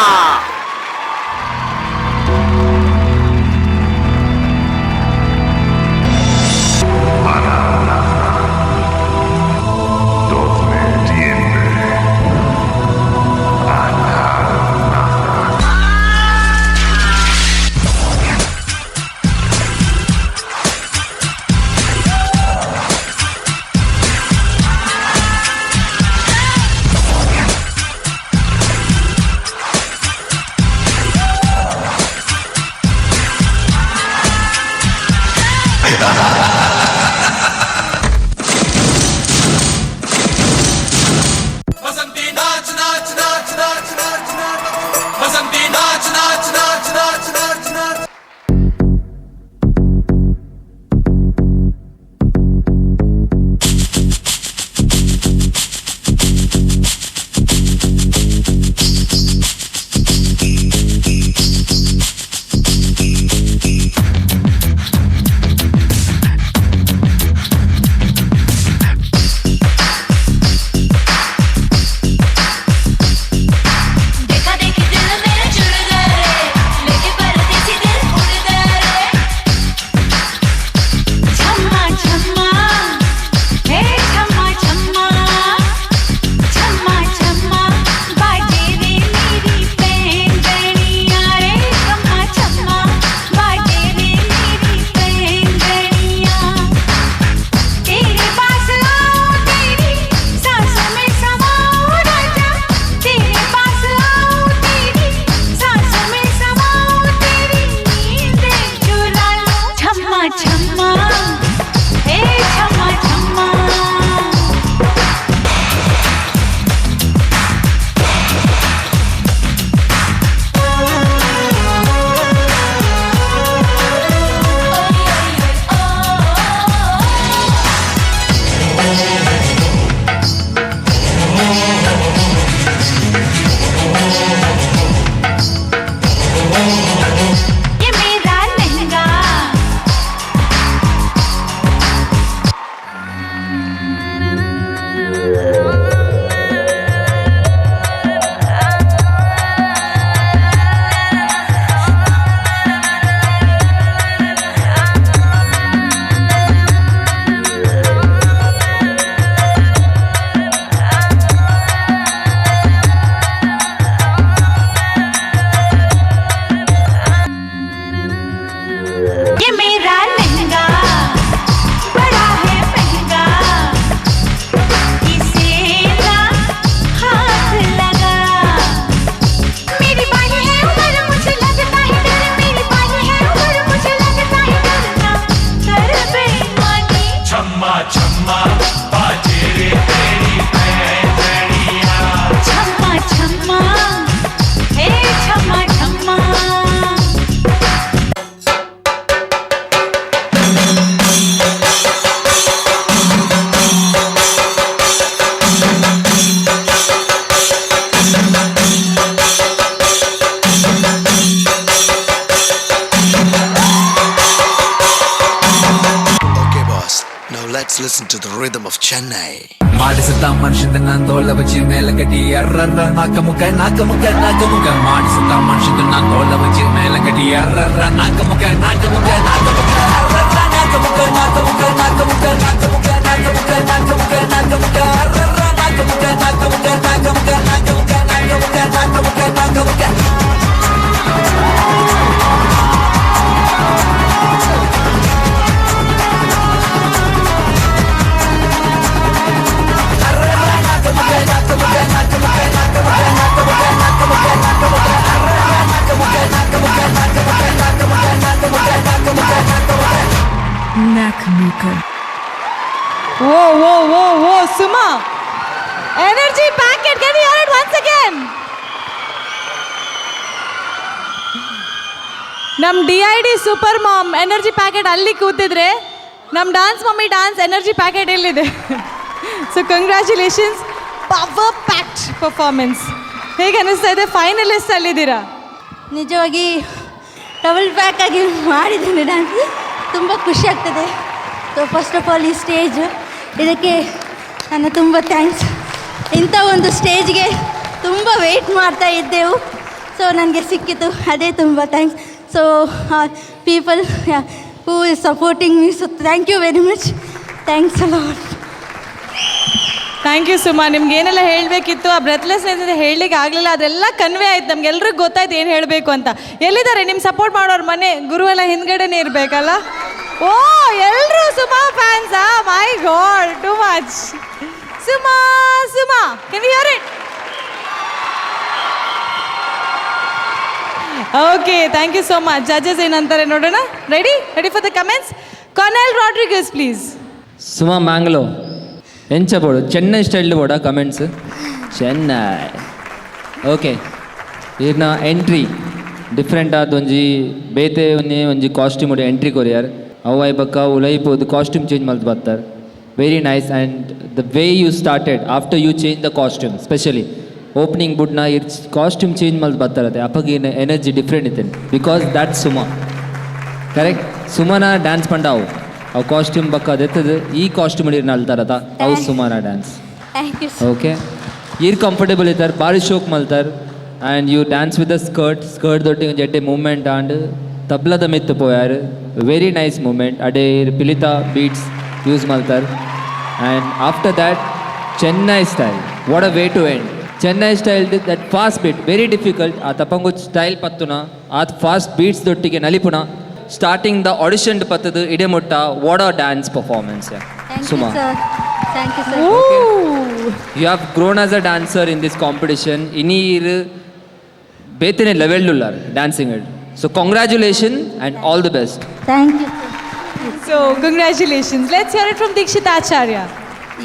Let's listen to the rhythm of Chennai. ಮಾಡಿಸುತ್ತ ಮನುಷ್ಯದ ನಾಂದೋಲ ಬಚ್ಚಿ ಮೇಲೆ ಕಟ್ಟಿ ಅರ್ರರ್ರ ನಾಕಮುಖ ನಾಕಮುಖ ನಾಕಮುಖ ಮಾಡಿಸುತ್ತ ಮನುಷ್ಯದ ನಾಂದೋಲ ಬಚ್ಚಿ ಮೇಲೆ ಕಟ್ಟಿ ಅರ್ರರ್ರ ನಾಕಮುಖ ನಾಕಮುಖ ನಾಕಮುಖ ಅರ್ರರ್ರ ನಾಕಮುಖ ನಾಕಮುಖ ನಾಕಮುಖ ನಾಕಮುಖ ನಾಕಮುಖ ನಾಕಮುಖ ನಾಕಮುಖ ಅರ್ರರ್ರ ನಾಕಮುಖ ನಾಕಮುಖ ನಾಕಮುಖ ನಾಕಮುಖ ನಾಕಮುಖ ನಾಕಮುಖ ನಾಕಮುಖ Whoa, whoa, whoa, whoa, Suma. Energy packet, can you hear it once again? ನಮ್ಮ DID super mom energy packet ಅಲ್ಲಿ ಕೂತಿದ್ರೆ ನಮ್ಮ dance mummy dance energy packet ಎಲ್ಲಿದೆ? So congratulations, power packed performance. ಹೇಗೆ ಅನಿಸ್ತಾ ಇದೆ? ಫೈನಲಿಸ್ಟ್ ಅಲ್ಲಿದ್ದೀರಾ. ನಿಜವಾಗಿ ಡಬಲ್ ಪ್ಯಾಕ್ ಆಗಿ ಮಾಡಿದ್ದೀನಿ ಡ್ಯಾನ್ಸ್. ತುಂಬ ಖುಷಿ ಆಗ್ತದೆ. ಸೊ ಫಸ್ಟ್ ಆಫ್ ಆಲ್ ಈ ಸ್ಟೇಜ್ ಇದಕ್ಕೆ ನನ್ನ ತುಂಬ ಥ್ಯಾಂಕ್ಸ್. ಇಂಥ ಒಂದು ಸ್ಟೇಜ್ಗೆ ತುಂಬ ವೆಯ್ಟ್ ಮಾಡ್ತಾ ಇದ್ದೆವು. ಸೊ ನನಗೆ ಸಿಕ್ಕಿತು, ಅದೇ ತುಂಬ thanks. So people who is supporting me, so thank you very much. Thanks a lot. Thank you Suma. ನಿಮ್ಗೆ ಏನೆಲ್ಲ ಹೇಳಬೇಕಿತ್ತು ಆ ಬ್ರೆತ್ಲೆಸ್ನೆಸ್ ಹೇಳಲಿಕ್ಕೆ ಆಗಲಿಲ್ಲ, ಅದೆಲ್ಲ ಕನ್ವೆ ಆಯ್ತು. ನಮ್ಗೆಲ್ರಿಗೂ ಗೊತ್ತಾಯ್ತು ಏನು ಹೇಳಬೇಕು ಅಂತ. ಎಲ್ಲಿದ್ದಾರೆ ನಿಮ್ಮ ಸಪೋರ್ಟ್ ಮಾಡೋರು? ಮನೆ ಗುರು ಎಲ್ಲ ಹಿಂದ್ಗಡೆನೇ ಇರಬೇಕಲ್ಲ. ಓ, ಎಲ್ಲರೂ ಸುಮಾ ಫ್ಯಾನ್ಸಾ? My god, too much. Suma Suma, can you hear it? Okay, thank you so much. Judges ಏನಂತಾರೆ ನೋಡೋಣ. Ready for the comments? Konel Rodrigues please. Suma Mangalore ಎಂಚಬೋಡು ಚೆನ್ನೈ ಸ್ಟೈಲ್ ಬೋಡ ಕಮೆಂಟ್ಸ್. ಚೆನ್ನೈ ಓಕೆ. ಈರ್ನ ಎಂಟ್ರಿ ಡಿಫ್ರೆಂಟ್ ಆದ ಒಂಜಿ ಬೇತೆ ಒಂಜಿ ಕಾಸ್ಟ್ಯೂಮ್ ಉಡೆ ಎಂಟ್ರಿ ಕೊರಿಯರ್ ಅವು ಐಬಕ್ಕ ಉಲೈಪೋದು ಕಾಸ್ಟ್ಯೂಮ್ ಚೇಂಜ್ ಮಲ್ತು ಬರ್ತಾರೆ. Very nice. And the way you started after you change the costume, specially opening ಬುಡ್ನ ಕಾಸ್ಟ್ಯೂಮ್ ಚೇಂಜ್ ಮಲ್ತು ಬರ್ತಾರತ್ತೆ ಅಪ್ಪಗಿನ ಎನರ್ಜಿ ಡಿಫ್ರೆಂಟ್ ಇತ್ತೇನೆ. Because that Suma correct. ಸುಮನ ಡ್ಯಾನ್ಸ್ ಪಂಡ ಅವು ಕಾಸ್ಟ್ಯೂಮ್ ಬಕ್ಕ ಅದೆತ್ತದು ಈ ಕಾಸ್ಟ್ಯೂಮ್ ಹಿಡಿದು ನಲ್ತಾರದ ಅವು ಸುಮಾನ ಡ್ಯಾನ್ಸ್. Thank you. ಓಕೆ, ಈರ್ ಕಂಫರ್ಟೇಬಲ್ ಇದ್ದಾರೆ, ಭಾರಿ ಶೋಕ್ ಮಲ್ತಾರೆ. And you dance with the skirt ದೊಟ್ಟಿಗೆ ಒಂದು ಎಡ್ಡೆ ಮೂಮೆಂಟ್ ಆಂಡ್ ತಬ್ಲದ ಮೆತ್ತು ಪೋಯಾರು. Very nice movement. ಅಡೇ ಪಿಲಿತಾ ಬೀಟ್ಸ್ ಯೂಸ್ ಮಲ್ತಾರೆ. And after that Chennai style, what a way to end. Chennai style that fast beat very difficult. ಆ ತಪ್ಪಂಗು ಸ್ಟೈಲ್ ಪತ್ತುನ ಆ ಫಾಸ್ಟ್ ಬೀಟ್ಸ್ ದೊಟ್ಟಿಗೆ ನಲಿಪುನ ಸ್ಟಾರ್ಟಿಂಗ್ ದ ಆಡಿಷನ್ ಪತ್ತದು ಇಡೆ ಮುಟ್ಟ what a dance performance. Suma, thank you sir. You have grown as a dancer in this competition. ಇನ್ನೀರು ಬೇತನೆ ಲೆವೆಲ್ ಉಳ್ಳಾರ್ ಡ್ಯಾನ್ಸಿಂಗ್ ಇಡ್. So congratulation and all the best. Thank you. So congratulations. Let's hear it from Dikshit Acharya.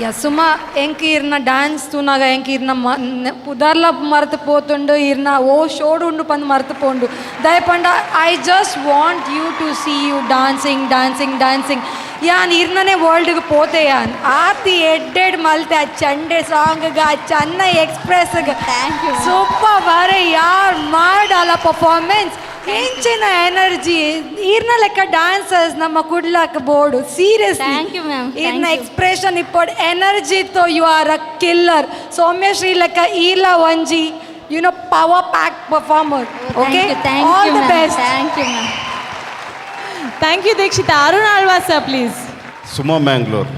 Yeah Suma ಎಂಕ್ ಇರ್ನ dance ತೂನಾಗ ಎಂಕ್ ಇರ್ನ ಪುದರ್ಲ ಮರೆತು ಪೋತುಂಡು ಇರ್ನ ಓ ಶೋಡು ಉಂಡು ಪಂದು ಮರೆತು ಪೋಂಡು ದಯಪಂಡ I just want you to see you dancing dancing dancing. ಯಾನ್ ಇರ್ನೇ ವರ್ಲ್ಡ್ಗೆ ಪೋತೆ ಯಾನ್ ಆತಿ ಎಡ್ಡೆಡ್ ಮಲ್ತೆ ಆ ಚಂಡೆ ಸಾಂಗ್ಗೆ ಆ ಚೆನ್ನೈ ಎಕ್ಸ್ಪ್ರೆಸ್ಗೆ ಸೂಪರ್ ಬಾರೆ ಯಾರ್ ಮಾಡಲ್ಲ ಪರ್ಫಾರ್ಮೆನ್ಸ್. ಹೆಂಚಿನ ಎನರ್ಜಿ ಈರ್ನ ಲೆಕ್ಕ ಡ್ಯಾನ್ಸರ್ಸ್ ನಮ್ಮ ಕುಡ್ಲಕ್ಕ ಬೋರ್ಡು ಸೀರಿಯಸ್ಲಿ. Thank you ma'am. ಈರ್ನ ಎಕ್ಸ್ಪ್ರೆಷನ್ ಇಪ್ಪಡು ಎನರ್ಜಿ ಇತ್ತು. You are a killer. Soumyashree ಲೆಕ್ಕ ಈಲ ಒಂಜಿ you know power pack performer. Okay, all the best. Thank you ma'am. Thank you Dikshitha. Arun Alvas sir please. Suma Mangalore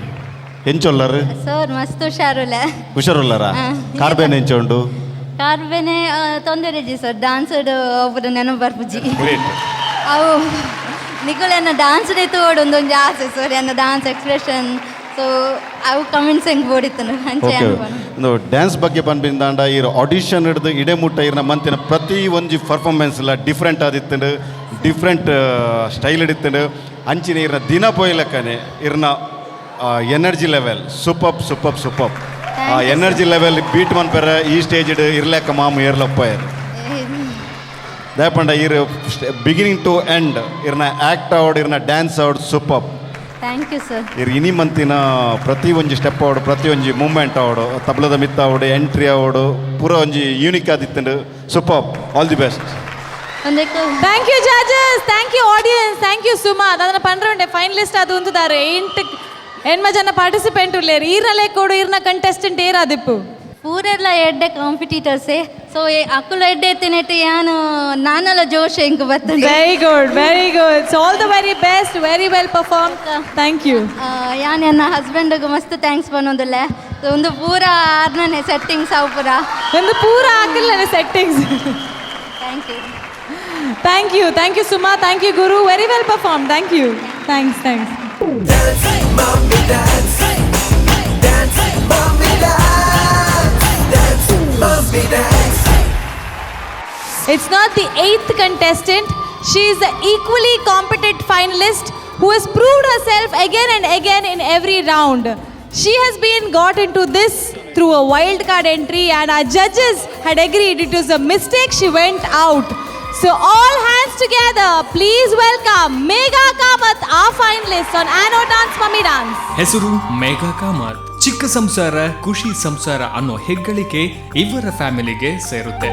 ಎಂಚೊಲ್ಲರು ಸರ್ ಮಸ್ತ್ ಹುಷಾರುಲ್ಲ. ಹುಷಾರುಲ್ಲರ ಕಾರ್ಬೇನ್ ಎಂಚೊಂಡು ಕಾರ್ಬೇನೆ ತೊಂದರೆ ಜಿ ಸರ್ ಡ್ಯಾನ್ಸ್ ಒಬ್ಬರು ನೆನಪು ಬರ್ಪುಜಿ ಅವು ನಿಗುಳೆನ್ನ ಡ್ಯಾನ್ಸ್ ತೋಡು ಒಂದೊಂದು ಆಸೆ ಸರ್ ಎನ್ನ ಡ್ಯಾನ್ಸ್ ಎಕ್ಸ್ಪ್ರೆಷನ್. ಸೊ ಅವು ಕಮೆಂಟ್ಸ್ ಹೆಂಗೆ ಬೋಡಿತ್ತು ಹಂಚೆ ಒಂದು ಡ್ಯಾನ್ಸ್ ಬಗ್ಗೆ ಬಂದ್ಬಿಂದಾಂಡ ಇರು ಆಡಿಷನ್ ಹಿಡಿದು ಇಡೆ ಮುಟ್ಟ ಇರ್ನ ಮಂತಿನ ಪ್ರತಿ ಒಂದು ಪರ್ಫಾರ್ಮೆನ್ಸ್ ಎಲ್ಲ ಡಿಫ್ರೆಂಟ್ ಆದಿತ್ತು, ಡಿಫ್ರೆಂಟ್ ಸ್ಟೈಲ್ ಹಿಡಿತು. ಅಂಚಿನ ಇರ್ನ ದಿನ ಪೋಯ್ಲಕ್ಕನೆ ಇರ್ನ ಎನರ್ಜಿ ಲೆವೆಲ್ ಸೂಪಪ್ ಸೂಪಪ್ ಸೂಪಪ್. ಆ ಎನರ್ಜಿ ಲೆವೆಲ್ ಬೀಟ್ ಮನ್ಪೆರ ಈ ಸ್ಟೇಜ್ ಇರ್ಲೆಕ್ಕ ಮಾಮು ಏರ್ಲಪ್ಪ ಇರು ದಯಪಂಡ ಇರು ಬಿಗಿನಿಂಗ್ ಟು ಎಂಡ್ ಇರ್ನ ಆ್ಯಕ್ಟ್ ಔಡ್ ಇರ್ನ ಡ್ಯಾನ್ಸ್ ಔಡ್ ಸೂಪಪ್. Thank you sir. ಇರು ಇನಿ ಮಂತಿನ ಪ್ರತಿ ಒಂಜಿ ಸ್ಟೆಪ್ ಔಡು ಪ್ರತಿ ಒಂಜಿ ಮೂಮೆಂಟ್ ಔಡು ತಬ್ಲದ ಮಿತ್ತ ಔಡು ಎಂಟ್ರಿ ಔಡು ಪೂರ ಒಂಜಿ ಯೂನಿಕ್ ಆದಿತ್ತು. ಸೂಪಪ್. All the best. Thank you judges, thank you audience, thank you Suma. ಅದನ್ನು ಪಂಡ್ರೆ ಫೈನಲಿಸ್ಟ್ ಅದು ಅಂತಿದ್ದಾರೆ 8 ఎన్మ జన పార్టిసిపెంట్ లేరు ఈర్నలే కోడు ఈర్న కంటెస్టెంట్ ఏరా దిప్పు ಪೂರೆಲ್ಲ ಎಡ್ಡೆ ಕಾಂಪಿಟೀಟರ್ಸೇ ಸೊ ಅಕ್ಕಲು ಎಡ್ಡೆ ಎತ್ತಿನೆಟ್ಟು ಯಾನು ನಾನಲ್ಲ ಜೋಶ್ ಹೆಂಗ್ ಬರ್ತದೆ. Very good all the very best very well perform thank you. ಯಾನ್ ನನ್ನ ಹಸ್ಬೆಂಡ್ಗೆ ಮಸ್ತ್ ಥ್ಯಾಂಕ್ಸ್ ಬನ್ನೋದಿಲ್ಲ ಒಂದು ಪೂರ ಆರ್ನೇ ಸೆಟ್ಟಿಂಗ್ಸ್ ಅವು ಪೂರ ಒಂದು ಪೂರ ಹಾಕಿಲ್ಲ ಸೆಟ್ಟಿಂಗ್ಸ್. Thank you Suma thank you ಗುರು very well perform thank you thanks. It's not the 8th contestant. She is the equally competent finalist who has proved herself again and again in every round. She has been got into this through a wild card entry and our judges had agreed it was a mistake. She went out. So all hands together, please welcome Megha Kamath, our finalist on Anno Dance Mummy Dance. ಹೆಸರು ಮೇಘಾ ಕಾಮತ್. ಚಿಕ್ಕ ಸಂಸಾರ ಖುಷಿ ಸಂಸಾರ ಅನ್ನೋ ಹೆಗ್ಗಳಿಕೆ ಇವರ ಫ್ಯಾಮಿಲಿಗೆ ಸೇರುತ್ತೆ.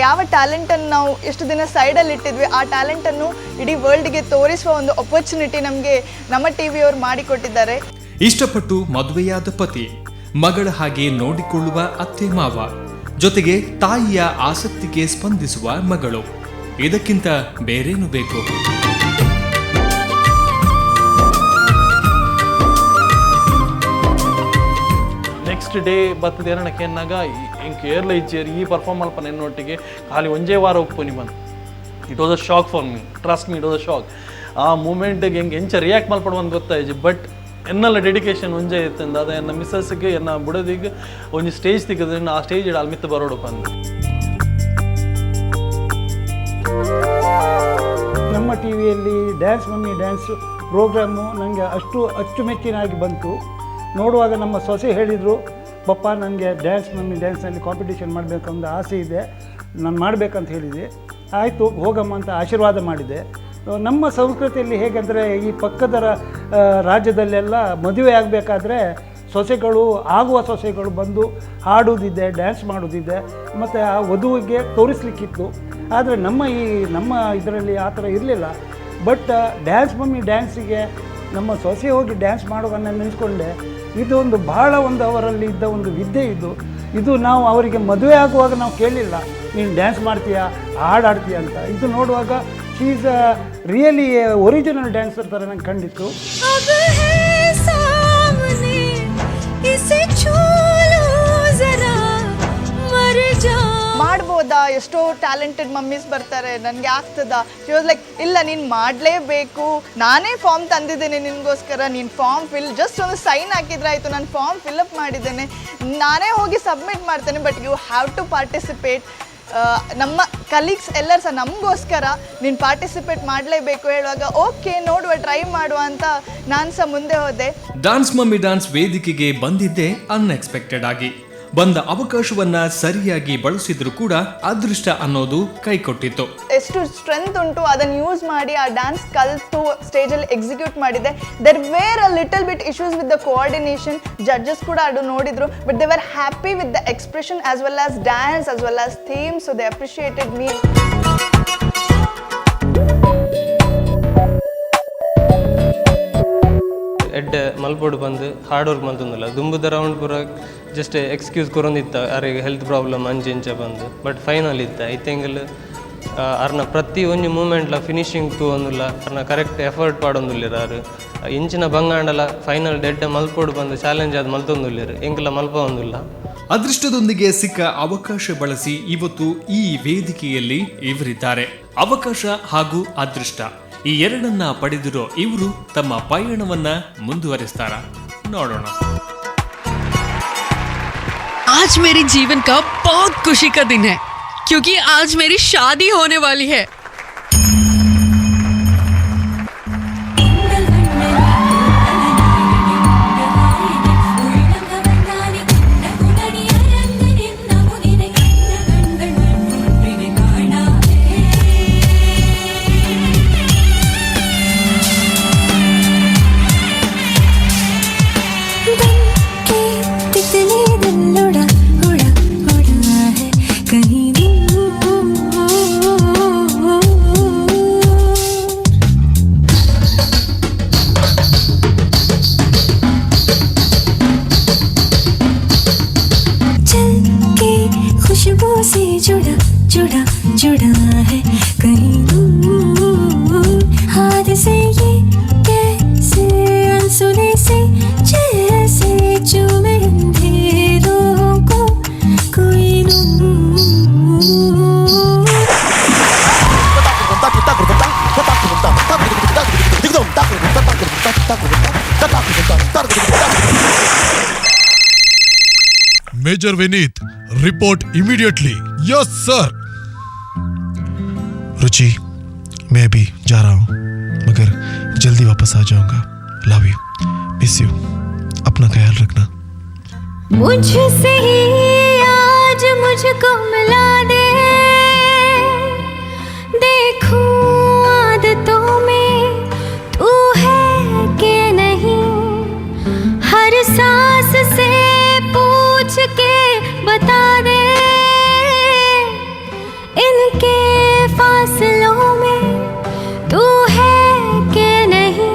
ಯಾವ ಟ್ಯಾಲೆಂಟನ್ನು ನಾವು ಎಷ್ಟು ದಿನ ಸೈಡಲ್ಲಿ ಇಟ್ಟಿದ್ವಿ ಆ ಟ್ಯಾಲೆಂಟನ್ನು ಇಡೀ ವರ್ಲ್ಡ್ಗೆ ತೋರಿಸುವ ಒಂದು ಅಪರ್ಚುನಿಟಿ ನಮಗೆ ನಮ್ಮ ಟಿವಿಯವರು ಮಾಡಿಕೊಟ್ಟಿದ್ದಾರೆ. ಇಷ್ಟಪಟ್ಟು ಮದುವೆಯಾದ ಪತಿ, ಮಗಳ ಹಾಗೆ ನೋಡಿಕೊಳ್ಳುವ ಅತ್ತೆ ಮಾವ, ಜೊತೆಗೆ ತಾಯಿಯ ಆಸಕ್ತಿಗೆ ಸ್ಪಂದಿಸುವ ಮಗಳು, ಇದಕ್ಕಿಂತ ಬೇರೇನು ಬೇಕು? ನೆಕ್ಸ್ಟ್ ಡೇ ಬರ್ತದೆ ಏನಕ್ಕೆ ಎನ್ನಾಗ ಇಂಕ ಏರ್ಲ ಇಜ್ಜೇರಿ ಈ ಪರ್ಫಾರ್ಮ್ ಅಲ್ಪ ನೆನ್ನೊಟ್ಟಿಗೆ ಖಾಲಿ ಒಂಜೇ ವಾರ ಒಪ್ಪುನಿ ಬಂದು it was a shock for me, trust me, it was a shock. ಆ ಮೂಮೆಂಟ್ಗೆ ಹೆಂಗೆ ಎಂಚ ರಿಯಾಕ್ಟ್ ಮಲ್ಪಡುವಂತ ಗೊತ್ತಾಯ್ತು. ಬಟ್ ಎನ್ನೆಲ್ಲ ಡೆಡಿಕೇಶನ್ ಒಂಜೆ ಇತ್ತಂದ ಅದು ಎನ್ನ ಮಿಸ್ಸಸ್ಗೆ ಎನ್ನ ಬುಡದಿಗೆ ಒಂದು ಸ್ಟೇಜ್ ತೆಗೆದ್ರೆ ಆ ಸ್ಟೇಜ್ ಇಡ ಅಲ್ಲಿ ಮಿತ್ತು ಬರೋಡು ಬಂದು. ನಮ್ಮ ಟಿ ವಿಯಲ್ಲಿ ಡ್ಯಾನ್ಸ್ ಮಮ್ಮಿ ಡ್ಯಾನ್ಸ್ ಪ್ರೋಗ್ರಾಮು ನನಗೆ ಅಷ್ಟು ಅಚ್ಚುಮೆಚ್ಚಿನಾಗಿ ಬಂತು. ನೋಡುವಾಗ ನಮ್ಮ ಸೊಸೆ ಹೇಳಿದರು, ಪಪ್ಪ ನನಗೆ ಡ್ಯಾನ್ಸ್ ಮಮ್ಮಿ ಡ್ಯಾನ್ಸ್ನಲ್ಲಿ ಕಾಂಪಿಟೇಷನ್ ಮಾಡಬೇಕಂತ ಆಸೆ ಇದೆ, ನಾನು ಮಾಡಬೇಕಂತ ಹೇಳಿದೆ. ಆಯಿತು ಹೋಗಮ್ಮ ಅಂತ ಆಶೀರ್ವಾದ ಮಾಡಿದೆ. ನಮ್ಮ ಸಂಸ್ಕೃತಿಯಲ್ಲಿ ಹೇಗೆಂದರೆ ಈ ಪಕ್ಕದ ರಾಜ್ಯದಲ್ಲೆಲ್ಲ ಮದುವೆ ಆಗಬೇಕಾದ್ರೆ ಸೊಸೆಗಳು ಆಗುವ ಸೊಸೆಗಳು ಬಂದು ಹಾಡುವುದಿದೆ, ಡ್ಯಾನ್ಸ್ ಮಾಡೋದಿದೆ, ಮತ್ತು ಆ ವಧುವಿಗೆ ತೋರಿಸ್ಲಿಕ್ಕಿತ್ತು. ಆದರೆ ನಮ್ಮ ಇದರಲ್ಲಿ ಆ ಥರ ಇರಲಿಲ್ಲ. ಬಟ್ ಡ್ಯಾನ್ಸ್ ಮಮ್ಮಿ ಡ್ಯಾನ್ಸಿಗೆ ನಮ್ಮ ಸೊಸೆ ಹೋಗಿ ಡ್ಯಾನ್ಸ್ ಮಾಡೋದನ್ನು ನೆನೆಸ್ಕೊಂಡೆ. ಇದು ಒಂದು ಬಹಳ ಒಂದು ಅವರಲ್ಲಿ ಇದ್ದ ಒಂದು ವಿದ್ಯೆ ಇದು ನಾವು ಅವರಿಗೆ ಮದುವೆ ಆಗುವಾಗ ನಾವು ಕೇಳಲಿಲ್ಲ, ನೀನು ಡ್ಯಾನ್ಸ್ ಮಾಡ್ತೀಯಾ, ಹಾಡಾಡ್ತೀಯ ಅಂತ. ಇದು ನೋಡುವಾಗ she is a really original dancer ಥರ ನಂಗೆ ಕಂಡಿತ್ತು. ಮಾಡ್ಬೋದಾ, ಎಷ್ಟೋ ಟ್ಯಾಲೆಂಟೆಡ್ ಮಮ್ಮೀಸ್ ಬರ್ತಾರೆ, ನನಗೆ ಆಗ್ತದಾ? ಶಿ ವಾಸ್ ಲೈಕ್, ಇಲ್ಲ ನೀನು ಮಾಡಲೇಬೇಕು, ನಾನೇ ಫಾರ್ಮ್ ತಂದಿದ್ದೇನೆ ನಿನಗೋಸ್ಕರ, ನೀನು ಫಾರ್ಮ್ ಜಸ್ಟ್ ಒಂದು ಸೈನ್ ಹಾಕಿದ್ರೆ ಆಯಿತು, ನಾನು ಫಾರ್ಮ್ ಫಿಲ್ಅಪ್ ಮಾಡಿದ್ದೇನೆ, ನಾನೇ ಹೋಗಿ ಸಬ್ಮಿಟ್ ಮಾಡ್ತೇನೆ, but you have to participate. ನಮ್ಮ ಕಲೀಗ್ಸ್ ಎಲ್ಲರೂ ಸಹ ನಮಗೋಸ್ಕರ ನೀನು ಪಾರ್ಟಿಸಿಪೇಟ್ ಮಾಡಲೇಬೇಕು ಹೇಳುವಾಗ ಓಕೆ ನೋಡುವ, ಟ್ರೈ ಮಾಡುವ ಅಂತ ನಾನು ಸಹ ಮುಂದೆ ಹೋದೆ. ಡಾನ್ಸ್ ಮಮ್ಮಿ ಡಾನ್ಸ್ ವೇದಿಕೆಗೆ ಬಂದಿದ್ದೆ ಅನ್ಎಕ್ಸ್ಪೆಕ್ಟೆಡ್ ಆಗಿ. ಬಂದ ಅವಕಾಶವನ್ನ ಸರಿಯಾಗಿ ಬಳಸಿದ್ರು ಕೂಡ ಅದೃಷ್ಟ ಅನ್ನೋದು ಕೈ ಕೊಟ್ಟಿತ್ತು. ಎಷ್ಟು ಸ್ಟ್ರೆಂತ್ ಉಂಟು ಅದನ್ನು ಯೂಸ್ ಮಾಡಿ ಆ ಡ್ಯಾನ್ಸ್ ಕಲಿತು ಸ್ಟೇಜಲ್ಲಿ ಎಕ್ಸಿಕ್ಯೂಟ್ ಮಾಡಿದೆ. There were a little bit issues with the coordination. Judges ಕೂಡ ಅದು ನೋಡಿದ್ರು, but they were happy with the expression as well as dance as well as theme, so they appreciated me. ಎಡ್ಡೆ ಮಲ್ಪೊಡು ಬಂದು hard work ಮಂತೊಂದುಲ್ಲ ದುಂಬುದ round ಪೂರ just excuse ಕೊರೊಂದಿತ್ತ ಯಾರಿಗೆ health problem ಅಂಚೆ ಇಂಚ ಬಂದು. ಬಟ್ ಫೈನಲ್ ಇತ್ತ ಐತೆಂಗಲ್ ಅರ್ನ ಪ್ರತಿ ಒಂಜಿ ಮೂಮೆಂಟ್ಲ ಫಿನಿಶಿಂಗ್ ತೂ ಒಂದುಲ್ಲ ಅರ್ನ ಕರೆಕ್ಟ್ ಎಫರ್ಟ್ ಪಾಡೊಂದುಲ್ಲೆರ್ ಇಂಚಿನ ಬಂಗಾಂಡಲ ಫೈನಲ್ ಡೆಡ್ಡೆ ಮಲ್ಪೊಡು ಬಂದು ಚಾಲೆಂಜ್ ಆದ ಮಲ್ತೊಂದುಲ್ಲೆರ್ ಎಂಕಲ ಮಲ್ಪ ಒಂದುಲ್ಲ. ಅದೃಷ್ಟದೊಂದಿಗೆ ಸಿಕ್ಕ ಅವಕಾಶ ಬಳಸಿ ಇವತ್ತು ಈ ವೇದಿಕೆಯಲ್ಲಿ ಇವರಿದ್ದಾರೆ. ಅವಕಾಶ ಹಾಗೂ ಅದೃಷ್ಟ ಈ ಎರಡನ್ನ ಪಡೆದಿರೋ ಇವರು ತಮ್ಮ ಪಯಣವನ್ನ ಮುಂದುವರಿಸ್ತಾರ, ನೋಡೋಣ. आज मेरे जीवन का बहुत खुशी का दिन है क्योंकि आज मेरी शादी होने वाली है. कहीं खुशबू से जुड़ा जुड़ा जुड़ा है कहीं दूर हाथ से ये कैसे अनसुने से जैसे चूमे अंधेरों को कोई major Vineet report immediately. Yes sir. Ruchi मैं भी जा रहा हूँ मगर जल्दी वापस आ जाऊंगा। लव यू, मिस यू, अपना ख्याल रखना। मुझसे ही आज मुझको मिला दे देखूं आदतों में तू है कि नहीं हर सांस से पूछ के बता दे इनके फासलों में तू है कि नहीं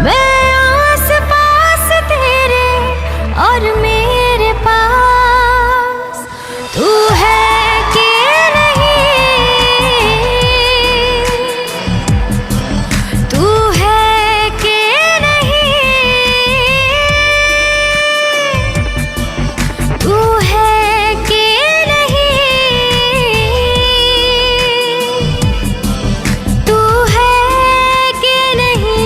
मैं आस पास तेरे और मेरे पास तू है कि तू है कि नहीं तू है कि नहीं तू है कि नहीं।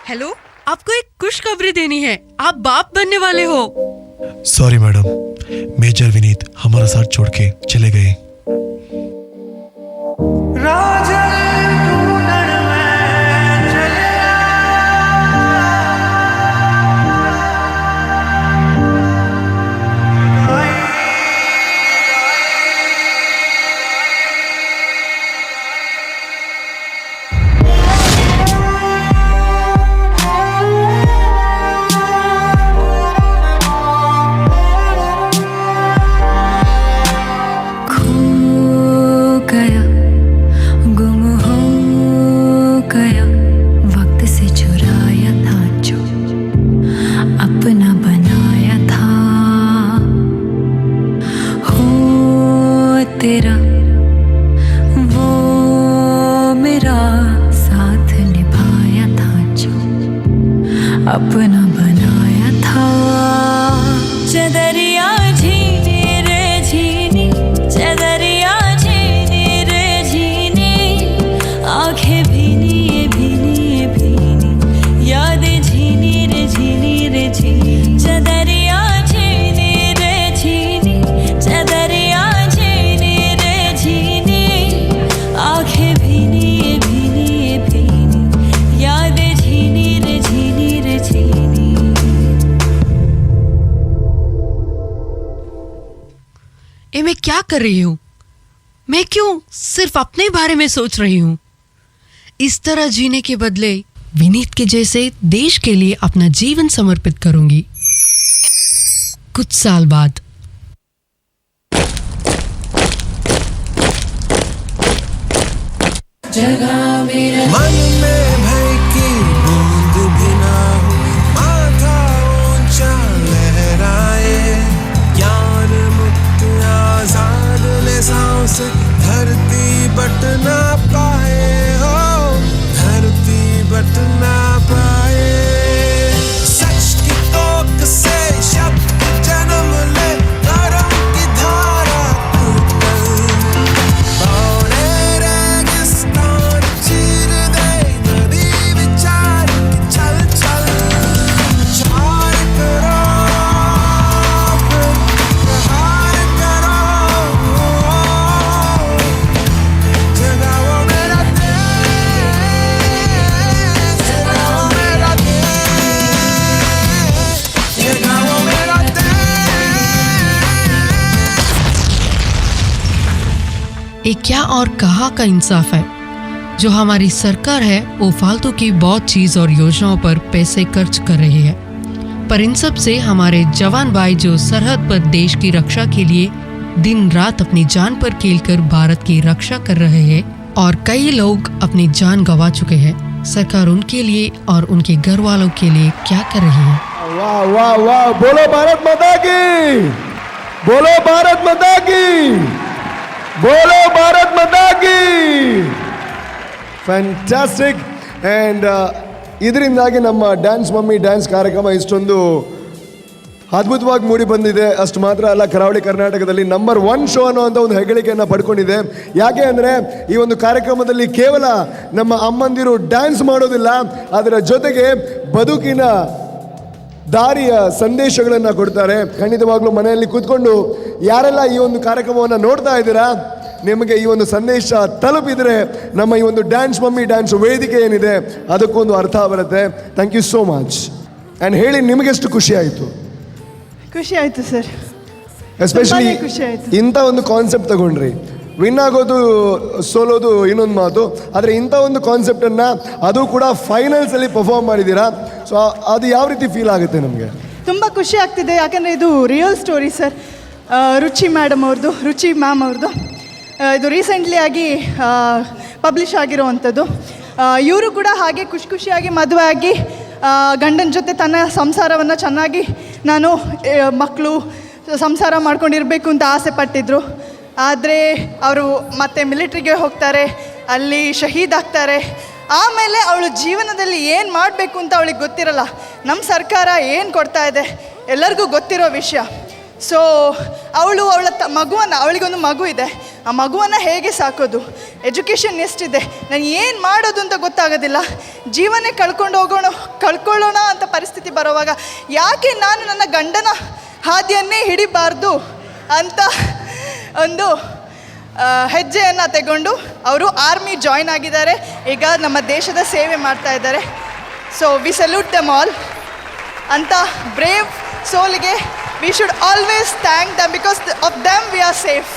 हेलो, आपको एक खुशखबरी देनी है, आप बाप बनने वाले हो। सॉरी मैडम, मेजर विनीत हमारा साथ छोड़ के चले गए। तेरा वो मेरा साथ निभाया था जो अपना बनाया था। चदरिया झीनी रे झीनी चदरिया झीनी रे झीनी आंखें भीनी ये भीनी ये भीनी यादें झीनी रे झीनी चदरिया झीनी रे झीनी चदरिया आंखें भीनी ये भीनी ये भीनी यादें झीनी रे झीनी। ए मैं क्या कर रही हूँ? मैं क्यों सिर्फ अपने बारे में सोच रही हूँ? इस तरह जीने के बदले विनीत के जैसे देश के लिए अपना जीवन समर्पित करूंगी कुछ साल बाद। मन में भय की बूंद भी ना हो माथा ऊंचा लहराए ज्ञान मुक्त आजाद ले सांस धरती बट ना पाए हो धरती बट ना पाए सच की तोक से शब्द जन्म ले गरम की धारा ये क्या और कहाँ का इंसाफ है? जो हमारी सरकार है वो फालतू की बहुत चीज और योजनाओं पर पैसे खर्च कर रही है, पर इन सब से हमारे जवान भाई जो सरहद पर देश की रक्षा के लिए दिन रात अपनी जान पर खेलकर भारत की रक्षा कर रहे हैं और कई लोग अपनी जान गंवा चुके हैं। सरकार उनके लिए और उनके घर वालों के लिए क्या कर रही है? वाह वाह वाह, बोलो भारत माता की, बोलो भारत माता की, बोलो भारत माता की. ಫ್ಯಾಂಟಾಸ್ಟಿಕ್. ಆ್ಯಂಡ್ ಇದರಿಂದಾಗಿ ನಮ್ಮ ಡ್ಯಾನ್ಸ್ ಮಮ್ಮಿ ಡ್ಯಾನ್ಸ್ ಕಾರ್ಯಕ್ರಮ ಇಷ್ಟೊಂದು ಅದ್ಭುತವಾಗಿ ಮೂಡಿ ಬಂದಿದೆ. ಅಷ್ಟು ಮಾತ್ರ ಅಲ್ಲ, ಕರಾವಳಿ ಕರ್ನಾಟಕದಲ್ಲಿ ನಂಬರ್ 1 ಶೋ ಅನ್ನೋವಂಥ ಒಂದು ಹೆಗ್ಗಳಿಕೆಯನ್ನು ಪಡ್ಕೊಂಡಿದೆ. ಯಾಕೆ ಅಂದರೆ ಈ ಒಂದು ಕಾರ್ಯಕ್ರಮದಲ್ಲಿ ಕೇವಲ ನಮ್ಮ ಅಮ್ಮಂದಿರು ಡ್ಯಾನ್ಸ್ ಮಾಡೋದಿಲ್ಲ, ಅದರ ಜೊತೆಗೆ ಬದುಕಿನ ದಾರಿಯ ಸಂದೇಶಗಳನ್ನು ಕೊಡ್ತಾರೆ. ಖಂಡಿತವಾಗ್ಲೂ ಮನೆಯಲ್ಲಿ ಕೂತ್ಕೊಂಡು ಯಾರೆಲ್ಲ ಈ ಒಂದು ಕಾರ್ಯಕ್ರಮವನ್ನು ನೋಡ್ತಾ ಇದ್ದೀರಾ, ನಿಮಗೆ ಈ ಒಂದು ಸಂದೇಶ ತಲುಪಿದರೆ ನಮ್ಮ ಈ ಒಂದು ಡ್ಯಾನ್ಸ್ ಮಮ್ಮಿ ಡ್ಯಾನ್ಸ್ ವೇದಿಕೆ ಏನಿದೆ ಅದಕ್ಕೊಂದು ಅರ್ಥ ಬರುತ್ತೆ. Thank you so much. And ಹೇಳಿ, ನಿಮಗೆಷ್ಟು ಖುಷಿ ಆಯಿತು? ಖುಷಿ ಆಯಿತು ಸರ್, ಎಸ್ಪೆಷಲಿ ಖುಷಿ ಆಯಿತು. ಇಂಥ ಒಂದು ಕಾನ್ಸೆಪ್ಟ್ ತಗೊಂಡ್ರಿ. ವಿನ್ ಆಗೋದು ಸೋಲೋದು ಇನ್ನೊಂದು ಮಾತು, ಆದರೆ ಇಂಥ ಒಂದು ಕಾನ್ಸೆಪ್ಟನ್ನು ಅದು ಕೂಡ ಫೈನಲ್ಸಲ್ಲಿ ಪರ್ಫಾರ್ಮ್ ಮಾಡಿದ್ದೀರಾ. ಸೊ ಅದು ಯಾವ ರೀತಿ ಫೀಲ್ ಆಗುತ್ತೆ ನಮಗೆ? ತುಂಬ ಖುಷಿ ಆಗ್ತಿದೆ, ಯಾಕಂದರೆ ಇದು ರಿಯಲ್ ಸ್ಟೋರಿ ಸರ್. ರುಚಿ ಮ್ಯಾಡಮ್ ಅವ್ರದ್ದು, ರುಚಿ ಮ್ಯಾಮ್ ಅವ್ರದ್ದು ಇದು ರೀಸೆಂಟ್ಲಿ ಆಗಿ ಪಬ್ಲಿಷ್ ಆಗಿರೋವಂಥದ್ದು. ಇವರು ಕೂಡ ಹಾಗೆ ಖುಷಿಯಾಗಿ ಮದುವೆ ಆಗಿ ಗಂಡನ ಜೊತೆ ತನ್ನ ಸಂಸಾರವನ್ನು ಚೆನ್ನಾಗಿ ನಾನು ಮಕ್ಕಳು ಸಂಸಾರ ಮಾಡ್ಕೊಂಡಿರಬೇಕು ಅಂತ ಆಸೆ ಪಟ್ಟಿದ್ರು. ಆದರೆ ಅವರು ಮತ್ತೆ ಮಿಲಿಟ್ರಿಗೆ ಹೋಗ್ತಾರೆ, ಅಲ್ಲಿ ಶಹೀದ್ ಆಗ್ತಾರೆ. ಆಮೇಲೆ ಅವಳು ಜೀವನದಲ್ಲಿ ಏನು ಮಾಡಬೇಕು ಅಂತ ಅವಳಿಗೆ ಗೊತ್ತಿರಲ್ಲ. ನಮ್ಮ ಸರ್ಕಾರ ಏನು ಕೊಡ್ತಾ ಇದೆ ಎಲ್ಲರಿಗೂ ಗೊತ್ತಿರೋ ವಿಷಯ. ಸೊ ಅವಳ ಮಗುವನ್ನು, ಅವಳಿಗೊಂದು ಮಗು ಇದೆ, ಆ ಮಗುವನ್ನು ಹೇಗೆ ಸಾಕೋದು, ಎಜುಕೇಷನ್ ಎಷ್ಟಿದೆ, ನಾನು ಏನು ಮಾಡೋದು ಅಂತ ಗೊತ್ತಾಗೋದಿಲ್ಲ. ಜೀವನೇ ಕಳ್ಕೊಳ್ಳೋಣ ಅಂತ ಪರಿಸ್ಥಿತಿ ಬರೋವಾಗ ಯಾಕೆ ನಾನು ನನ್ನ ಗಂಡನ ಹಾದಿಯನ್ನೇ ಹಿಡಿಬಾರ್ದು ಅಂತ ಒಂದು ಹೆಜ್ಜೆಯನ್ನು ತೆಗೊಂಡು ಅವರು ಆರ್ಮಿ ಜಾಯ್ನ್ ಆಗಿದ್ದಾರೆ. ಈಗ ನಮ್ಮ ದೇಶದ ಸೇವೆ ಮಾಡ್ತಾ ಇದ್ದಾರೆ. So we salute them all. ಅಂತ brave ಸೋಲ್ಗೆ we should always thank them, because of them we are safe.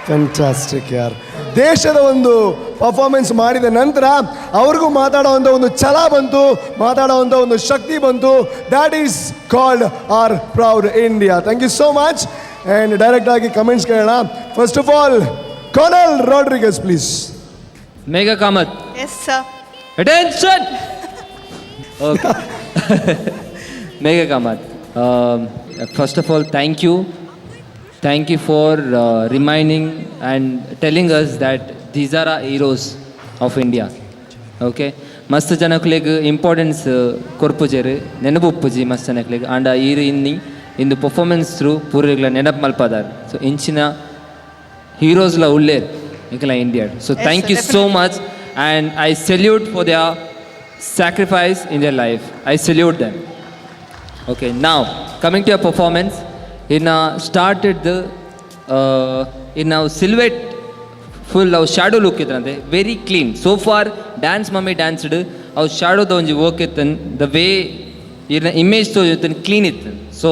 Fantastic ಯಾರ್. ದೇಶದ ಒಂದು ಪರ್ಫಾರ್ಮೆನ್ಸ್ ಮಾಡಿದ ನಂತರ ಅವ್ರಿಗೂ ಮಾತಾಡೋವಂಥ ಒಂದು ಛಲ ಬಂತು, ಮಾತಾಡೋವಂಥ ಒಂದು ಶಕ್ತಿ ಬಂತು. That is called our proud India. Thank you so much. And direct ಆಗಿ ಕಮೆಂಟ್ಸ್ ಕೇಳೋಣ. First of all colonel Rodrigues please. Megha Kamath. Yes sir. Attention. Okay. Megha Kamath, first of all, thank you for reminding and telling us that these are our heroes of India. Okay, ಮಸ್ತ್ ಜನಕ್ಲಿಗೆ importance ಕೊರ್ಪುಜರು ನೆನಪುಪ್ಪುಜಿ ಮಸ್ತ್ ಜನಕ್ಲಿಗೆ ಆಂಡ ಈರು ಇಂದು ಪರ್ಫಾರ್ಮೆನ್ಸ್ ಥ್ರೂ ಪೂರ್ವಿಗಳ ನೆನಪು ಮಲ್ಪದಾರ್. ಸೊ ಇಂಚಿನ ಹೀರೋಸ್ಲ ಉಳ್ಳೇರು ಇಂಕಲ India. So thank you so much and I salute for their sacrifice in their life. I salute them. Okay, now coming to your performance, started the in our silhouette full our shadow look idrante very clean. So far dance mummy danced our shadow the onji work itan the way your image to itan clean itan. So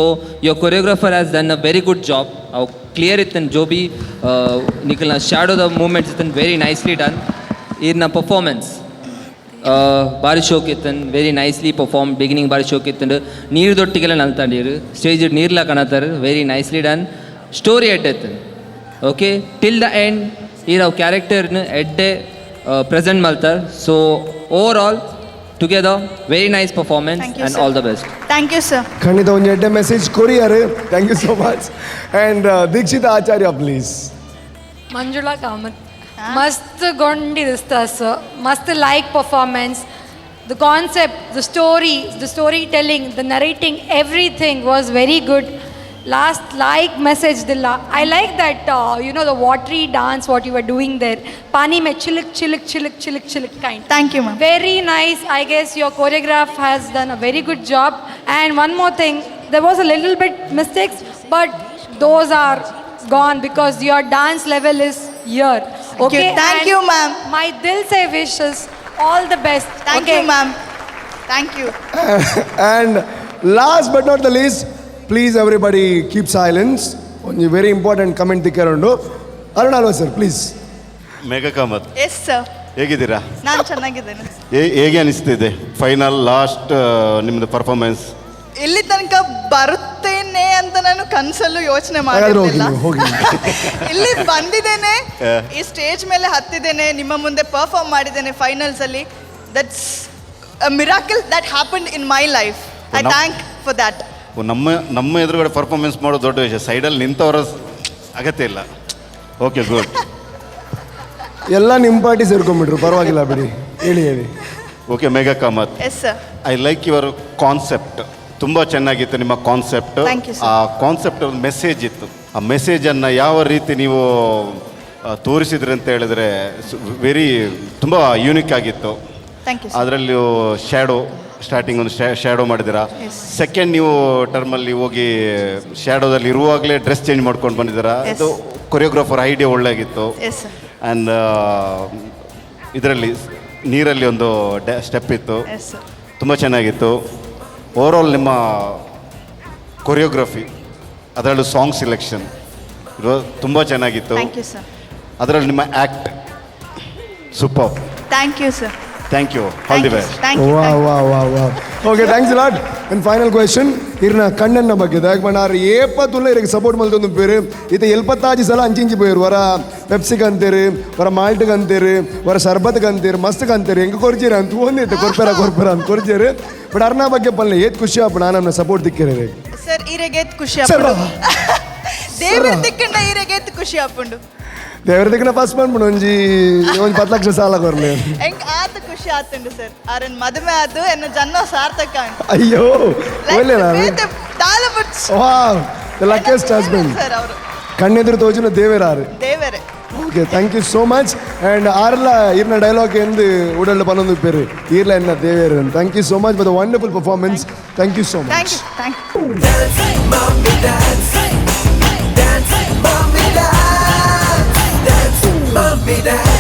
your choreographer has done a very good job. Our clear itan jo bhi nikala shadow the movements itan very nicely done in a performance. ಭಾರಿ ಶೋಕ್ ಇತ್ತನ್, very nicely perform. Beginning ಭಾರಿ ಶೋಕ್ ಇತ್ತಂಡು ನೀರು ದೊಟ್ಟಿಗೆಲ್ಲ ನಲ್ತಾಂಡಿರು, stage ನೀರ್ಲ ಕಾಣತ್ತಾರ, ವೆರಿ ನೈಸ್ಲಿ ಡನ್. ಸ್ಟೋರಿ ಎಡ್ ಇತ್ತನ್. ಓಕೆ, ಟಿಲ್ ದ ಎಂಡ್ ಈ ನಾವು ಕ್ಯಾರೆಕ್ಟರ್ನ ಎಡ್ಡೆ ಪ್ರೆಸೆಂಟ್ ಮಾಡ್ತಾರೆ. So over all together very nice performance and all the best. Thank you sir. ಖಂಡಿತ ಒಂದು ಎಡ್ಡೆ ಮೆಸೇಜ್ ಕೊರಿಯರ್. Thank you so much. And Dikshitha Acharya please. Manjula Kamath. ಮಸ್ತ್ ಗೊಂಡಿದಿಸ್ತ ಸರ್, ಮಸ್ತ್ like performance. The concept, the storytelling, the narrating, everything was very good. Last like message dilla. I like that the watery dance what you were doing there. Pani mein chilik kind. Thank you ma'am. Very nice. I guess your choreograph has done a very good job. And one more thing, there was a little bit mistakes, but those are gone because your dance level is here. Okay, thank you ma'am. My dil se wishes all the best. Thank you ma'am. Thank you. And last but not the least, please everybody keep silence. One very important comment tikkarondo. Arun Alva sir please. Megha Kamath. Yes sir. ಹೇಗಿದ್ದೀರಾ? ನಾನು ಚೆನ್ನಾಗಿದ್ದೇನೆ. ಹೇಗೆ ಅನಿಸ್ತಿದೆ final last ನಿಮ್ಮದು performance? ಇಲ್ಲಿ ತನಕ ಬರುತ್ತೇನೆ ಅಂತ ನಾನು ಕನಸಲ್ಲೂ ಯೋಚನೆ ಹಾಗಾದ್ರೆ ಹೋಗಿ ಮಾಡಿರಲಿಲ್ಲ. ನೀವು, ಹೋಗಿ ಇಲ್ಲಿ ಬಂದಿದ್ದೇನೆ, ಈ ಸ್ಟೇಜ್ ಮೇಲೆ ಹತ್ತಿದ್ದೇನೆ, ನಿಮ್ಮ ಮುಂದೆ ಪರ್ಫಾರ್ಮ್ ಮಾಡಿದ್ದೇನೆ ಫೈನಲ್ಸ್ ಅಲ್ಲಿ. That's a miracle that happened in my life. I thank for that. ನಮ್ಮ ಎದುರುಗಡೆ ಪರ್ಫಾರ್ಮೆನ್ಸ್ ಮಾಡೋದು ದೊಡ್ಡ ವಿಷಯ, ಸೈಡಲ್ಲಿ ನಿಂತವರ ಅಗತ್ಯ ಇಲ್ಲ. Okay, good. ಎಲ್ಲ ನಿಮ್ಮ ಪಾರ್ಟಿ ಸೇರ್ಕೊಂಡ್ಬಿಟ್ರು, ಪರವಾಗಿಲ್ಲ ಬಿಡಿ. ಹೇಳಿ. Okay, Megha Kamath, yes sir. I like your concept. ತುಂಬ ಚೆನ್ನಾಗಿತ್ತು ನಿಮ್ಮ ಕಾನ್ಸೆಪ್ಟ್. Thank you, sir. ಆ ಕಾನ್ಸೆಪ್ಟ್ ಒಂದು ಮೆಸೇಜ್ ಇತ್ತು. ಆ ಮೆಸೇಜನ್ನು ಯಾವ ರೀತಿ ನೀವು ತೋರಿಸಿದ್ರಿ ಅಂತ ಹೇಳಿದ್ರೆ ವೆರಿ ತುಂಬ ಯೂನಿಕ್ ಆಗಿತ್ತು. Thank you. ಅದರಲ್ಲಿ ಶ್ಯಾಡೋ, ಸ್ಟಾರ್ಟಿಂಗ್ ಒಂದು ಶ್ಯಾಡೋ ಮಾಡಿದ್ದೀರಾ. ಸೆಕೆಂಡ್ ನೀವು ಟರ್ಮಲ್ಲಿ ಹೋಗಿ ಶ್ಯಾಡೋದಲ್ಲಿ ಇರುವಾಗಲೇ ಡ್ರೆಸ್ ಚೇಂಜ್ ಮಾಡ್ಕೊಂಡು ಬಂದಿದ್ದೀರಾ. ಇದು ಕೊರಿಯೋಗ್ರಾಫರ್ ಐಡಿಯಾ ಒಳ್ಳೆಯಾಗಿತ್ತು. Yes sir. ಆ್ಯಂಡ್ ಇದರಲ್ಲಿ ನೀರಲ್ಲಿ ಒಂದು ಸ್ಟೆಪ್ ಇತ್ತು, ಎಸ್ ಸರ್. ತುಂಬ ಚೆನ್ನಾಗಿತ್ತು. ಓವರಾಲ್ ನಿಮ್ಮ ಕೊರಿಯೋಗ್ರಫಿ, ಅದರಲ್ಲೂ ಸಾಂಗ್ ಸೆಲೆಕ್ಷನ್ ತುಂಬ ಚೆನ್ನಾಗಿತ್ತು. Thank you sir. ಅದರಲ್ಲಿ ನಿಮ್ಮ act super. Thank you sir. Thank you, all the best. வா okay, thanks a lot. And final question, ಇರ್ನ ಕಣ್ಣನ್ನ ಬಗ್ಗೆ ದಾಯಕಮಣ್ಣಾರು ಏಪತ್ತುಲ್ಲ ಇರಕ್ಕೆ ಸಪೋರ್ಟ್ ಮಲ್ತೊಂದು ಪೇರು ಇದು 75 ಸಲ ಅಂಚಿಂಚಿ ಪೋಯರು. ವರ ಪೆಪ್ಸಿಗೆ ಅಂತೀರಿ, ವರ ಮಾಲ್ಟ್ಗೆ ಅಂತೀರಿ, ವರ ಶರ್ಬತ್ಗೆ ಅಂತೀರಿ, ಮಸ್ತ್ಗೆ ಅಂತೀರಿ, ಹೆಂಗೆ ಕೊರ್ಚೀರಿ ಅಂತ ಒಂದಿತ್ತು ಕೊರ್ಪೆರ ಅಂತ ಕೊರ್ಚೀರಿ. ಬಟ್ ಅರ್ನ ಬಗ್ಗೆ ಪಲ್ಲೆ ಏತ್ ಖುಷಿ ಆಪಣ ನನ್ನ ಸಪೋರ್ಟ್ ದಿಕ್ಕಿರಿ ಸರ್. ಈರೆಗೇತ್ ಖುಷಿ ಆಪುಂಡು, ದೇವ್ರ ದಿಕ್ಕಂಡ ಈರೆಗೇತ್ ಖುಷಿ ಆಪುಂಡು. ದೇವ್ರ ದಿಕ್ಕನ ಫಸ್ಟ್ ಮಾಡ್ಬಿಡು ಒಂದು 10 ಲಕ್ಷ ಸಾಲ ಕೊರ್ಲೆ ಹೆಂಗ್ ಆತ ಖುಷಿ ಆತುಂಡು ಸರ್. ಅವರನ್ನ ಮದುವೆ ಆದು ಎನ್ನ ಜನ್ಮ ಸಾರ್ಥಕ ಉಂಟು. ಅಯ್ಯೋ ಒಳ್ಳೆ wow, the luckiest husband. Sir ಅವರು ಕಣ್ಣೆದುರು ತೋಚಿನ ದೇವೇರಾರು. ದೇವರೇ. Okay, thank you so much. And ಆರ್ಲ ಇರ್ನ ಡೈಲಾಗ್ ಎಂದು ಉಡಲ್ಲು ಪನ್ನೊಂದು ಪೇರು ಈರ್ಲ ಎನ್ನ ದೇವೇರು. Thank you so much for the wonderful performance. Thank you so much. Thank you. Thank you. Mommy dance,